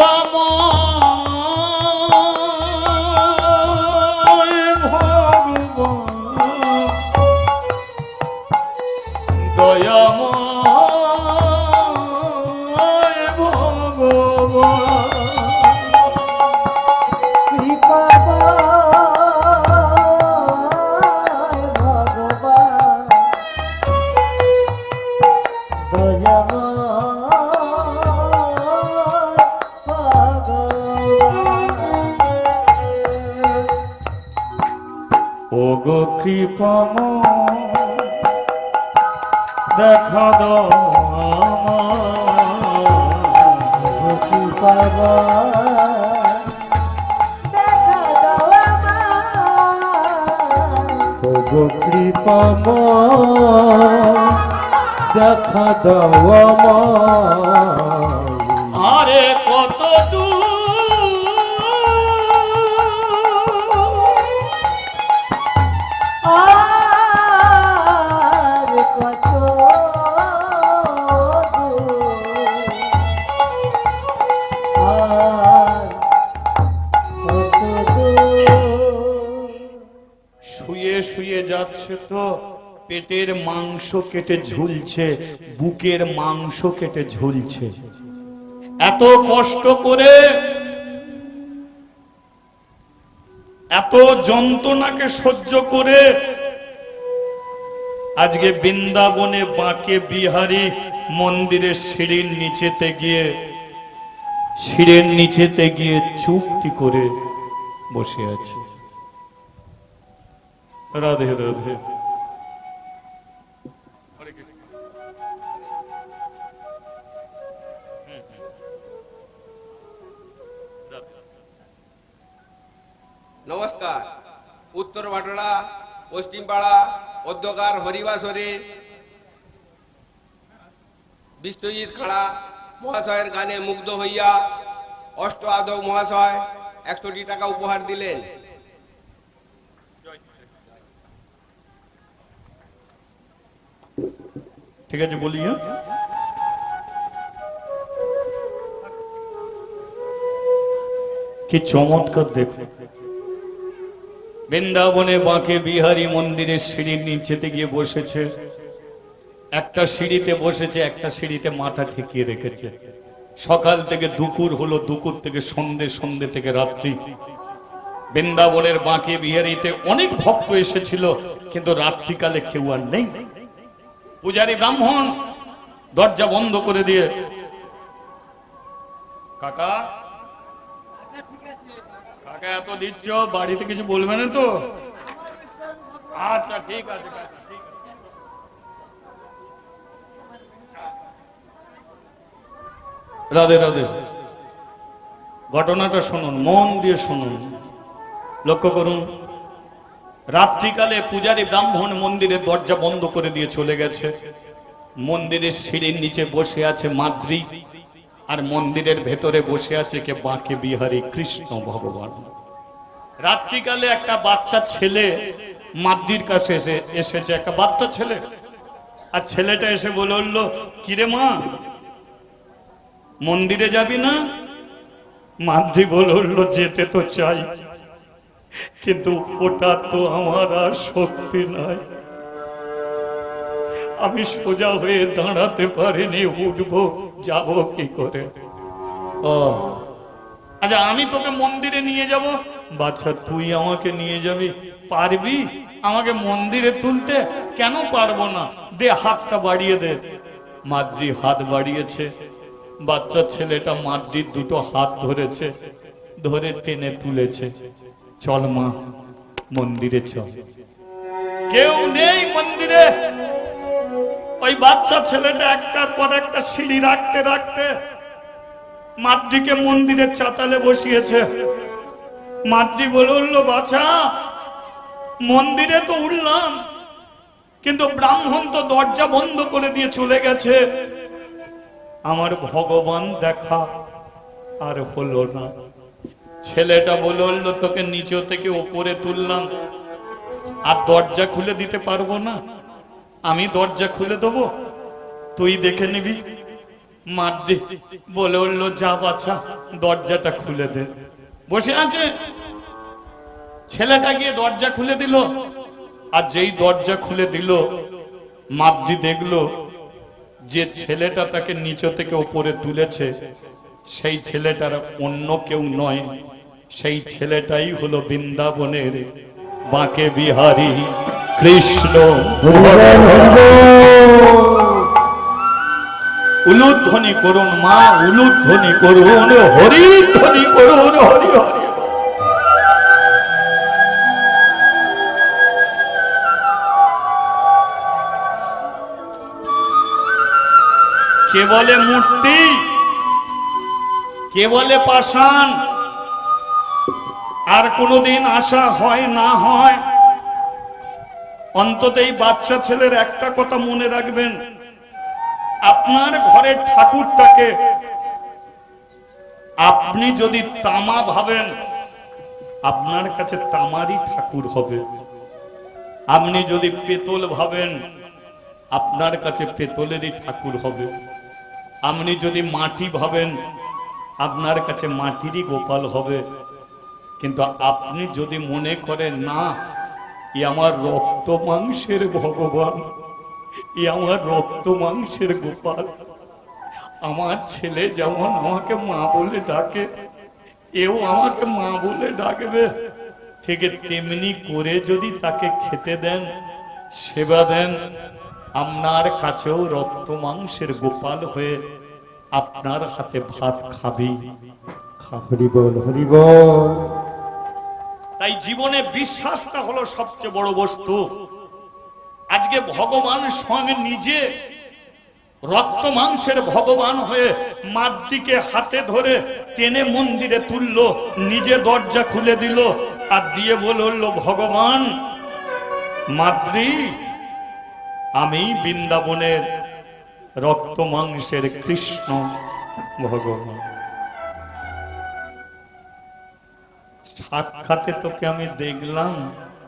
কৃপাময় ভগবান, দয়াময় ভগবান,
কৃপাময় ভগবান, দয়াময় ভগবান।
ও গো কৃপাময় দেখা দাও আমায়।
কৃপাময় দেখা দাও আমায়।
ও গো কৃপাময় দেখা দাও আমায়।
আরে কত দূর,
আর কত দূর, আর কত দূর।
শুয়ে শুয়ে যাচ্ছে তো পেটের মাংস কেটে ঝুলছে, বুকের মাংস কেটে ঝুলছে। এত কষ্ট করে, এত যন্ত্রণাকে সহ্য করে আজকে বৃন্দাবনে বাঁকে বিহারী মন্দিরের সিঁড়ির নিচেতে গিয়ে চুপটি করে বসে আছে। রাধে রাধে।
নমস্কার। উত্তর ভাটোরা, পশ্চিম পাড়া, অধ্যকার হরিবাসরে বিশ্বজিৎ খাড়া মহাশয়ের গানে মুগ্ধ হইয়া অষ্ট আদক মহাশয় 100টি টাকা উপহার দিলেন।
ঠিক আছে, বলি। কি চমৎকার দেখো, বৃন্দাবনে বাঁকে বিহারী মন্দিরের সিঁড়ির নিচেতে গিয়ে বসেছে। একটা সিঁড়িতে বসেছে, একটা সিঁড়িতে মাথা ঠেকিয়ে রেখেছে। সকাল থেকে দুপুর হলো, দুপুর থেকে সন্ধে, সন্ধে থেকে রাত্রি। বৃন্দাবনের বাঁকে বিহারীতে অনেক ভক্ত এসেছিল, কিন্তু রাত্রিকালে কেউ আর নেই। পূজারী ব্রাহ্মণ দরজা বন্ধ করে দিয়ে, কাকা কাকা এত দিচ্ছ, বাড়িতে কিছু বলবে না তো? আচ্ছা ঠিক আছে। রাধে রাধে। ঘটনাটা শুনুন, মন দিয়ে শুনুন, লক্ষ্য করুন। রাত্রিকালে পূজারী ব্রাহ্মণ মন্দিরের দরজা বন্ধ করে দিয়ে চলে গেছে। মন্দিরের সিঁড়ির নিচে বসে আছে মাদ্রি, আর মন্দিরের ভেতরে বসে আছে কে? বাঁকে বিহারী কৃষ্ণ ভগবান। রাত্রিকালে একটা বাচ্চা ছেলে মাদ্রির কাছে এসেছে, একটা বাচ্চা ছেলে। আর ছেলেটা এসে বলল, কিরে মা, মন্দিরে যাবি না? মাদ্রি বলল, যেতে তো চাই, কিন্তু ওটা তো আমার আর শক্তি নাই। আমি সোজা হয়ে দাঁড়াতে পারিনি, উঠবো, যাব কি করে? ও আচ্ছা, আমি তোকে মন্দিরে নিয়ে যাব। বাচ্চা, তুই আমাকে নিয়ে যাবি? পারবি আমাকে মন্দিরে তুলতে? কেন পারবো না, দে হাতটা বাড়িয়ে দে। মাদ্রি হাত বাড়িয়েছে, বাচ্চা ছেলেটা মাদ্রির দুটো হাত ধরেছে, ধরে টেনে তুলেছে। চল মা, মন্দিরে চল। কেউ নেই মন্দিরে। ওই বাচ্চা ছেলেটা একটার পর একটা সিঁড়ি রাখতে রাখতে মাদ্রিকে মন্দিরের চাতালে বসিয়েছে। মাদ্রি বলল, বাছা, মন্দিরে তো উঠলাম, কিন্তু ব্রাহ্মণ তো দরজা বন্ধ করে দিয়ে চলে গেছে। আমার ভগবান দেখা আর হলো না। ছেলেটা বলল, তোকে নিচে থেকে ওপরে তুললাম, আর দরজা খুলে দিতে পারবো না। আমি দরজা খুলে দেবো, তুই দেখে নিবি। মাদ্রি বলল, যা বাছা, দরজাটা খুলে দে। বসে আছে ছেলেটা, গিয়ে দরজা খুলে দিল। আর যেই দরজা খুলে দিল, মাদ্রি দেখলো যে ছেলেটা তাকে নিচে থেকে উপরে তুলেছে, সেই ছেলেটার অন্য কেউ নয়, সেই ছেলেটাই হলো বৃন্দাবনের বাঁকে বিহারী কৃষ্ণ। উলুধ্বনি করুন মা, উলুধ্বনি করুন, হরিধ্বনি করুন, হরি হরি। কে বলে মূর্তি, কে বলে পাষাণ, আর কোনদিন আশা হয় না হয়। অন্তত এই বাচ্চা ছেলের একটা কথা মনে রাখবেন, আপনার ঘরের ঠাকুরটাকে আপনি যদি তামা ভাবেন, আপনার কাছে তামারই ঠাকুর হবে। আপনি যদি পেতল ভাবেন, আপনার কাছে পেতলেরই ঠাকুর হবে। আপনি যদি মাটি ভাবেন, আপনার কাছে মাটিরই গোপাল হবে। কিন্তু আপনি যদি মনে করেন না, এ আমার রক্ত মাংসের ভগবান, এ আমার রক্ত মাংসের গোপাল। আমার ছেলে যেমন আমাকে মা বলে ডাকে, এও আমাকে মা বলে ডাকবে। ঠিক তেমনি করে যদি তাকে খেতে দেন, সেবা দেন, আপনার কাছেও রক্ত মাংসের গোপাল হয়ে আপনার হাতে ভাত খাবে।
হরি বল, হরি বল।
তাই জীবনে বিশ্বাসটা হলো সবচেয়ে বড় বস্তু। আজকে ভগবান স্বয়ং নিজে রক্ত মাংসের ভগবান হয়ে মাতৃকে হাতে ধরে টেনে মন্দিরে তুললো, নিজে দরজা খুলে দিল আর দিয়ে বলল, ভগবান মাতৃ, আমি বৃন্দাবনের রক্ত মাংসের কৃষ্ণ ভগবান। সাক্ষাতে তোকে আমি দেখলাম।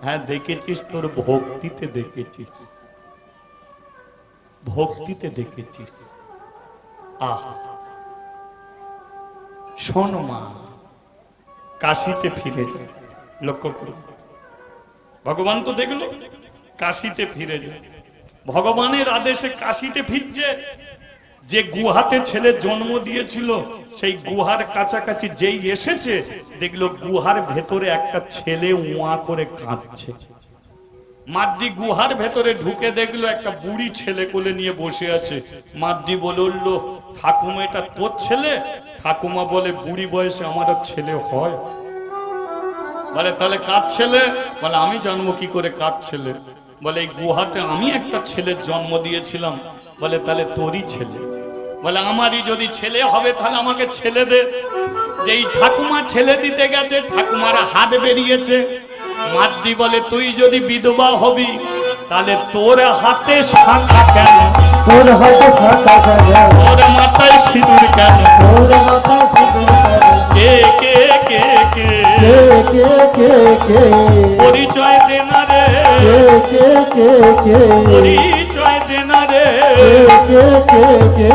হ্যাঁ দেখেছিস, তোর ভক্তিতে দেখেছিস, ভক্তিতে দেখেছিস। আহা, শোন মা, কাশিতে ফিরে যায়। লক্ষ্য করুন, ভগবান তো দেখলো, কাশিতে ফিরে যায়। ভগবানের আদেশে কাশিতে ফিরছে। যে গুহাতে ছেলে জন্ম দিয়েছিল, সেই গুহার কাছাকাছি যেই এসেছে, দেখলো গুহার ভেতরে একটা ছেলে উয়া করে কাঁদছে। মাদ্রি গুহার ভেতরে ঢুকে দেখলো একটা বুড়ি ছেলে কোলে নিয়ে বসে আছে। মাদ্রি বলল, ঠাকুমা এটা তোর ছেলে? ঠাকুমা বলে, বুড়ি বয়সে আমার ছেলে হয়? বলে তাহলে কার ছেলে? বলে আমি জানবো কি করে কার ছেলে? বলে এই গুহাতে আমি একটা ছেলের জন্ম দিয়েছিলাম। বলে তাহলে তোরই ছেলে? বলে আমারই যদি ছেলে হবে তাহলে আমাকে ছেলে দে। যেই ঠাকুমা ছেলে দিতে গেছে, ঠাকুমার হাত বেরিয়েছে। মাদ্রি বলে, তুই যদি বিধবা হবি তাহলে তোর হাতে শাখা কেন?
তোর হাতে শাখা কেন?
তোর মাথায় সিঁদুর কেন?
তোর মাথায় সিঁদুর কেন?
কে কে কে কে
কে কে কে কে
পরিচয় দে না রে,
কে কে কে কে
পরিচয় দে না রে।
কে কে কে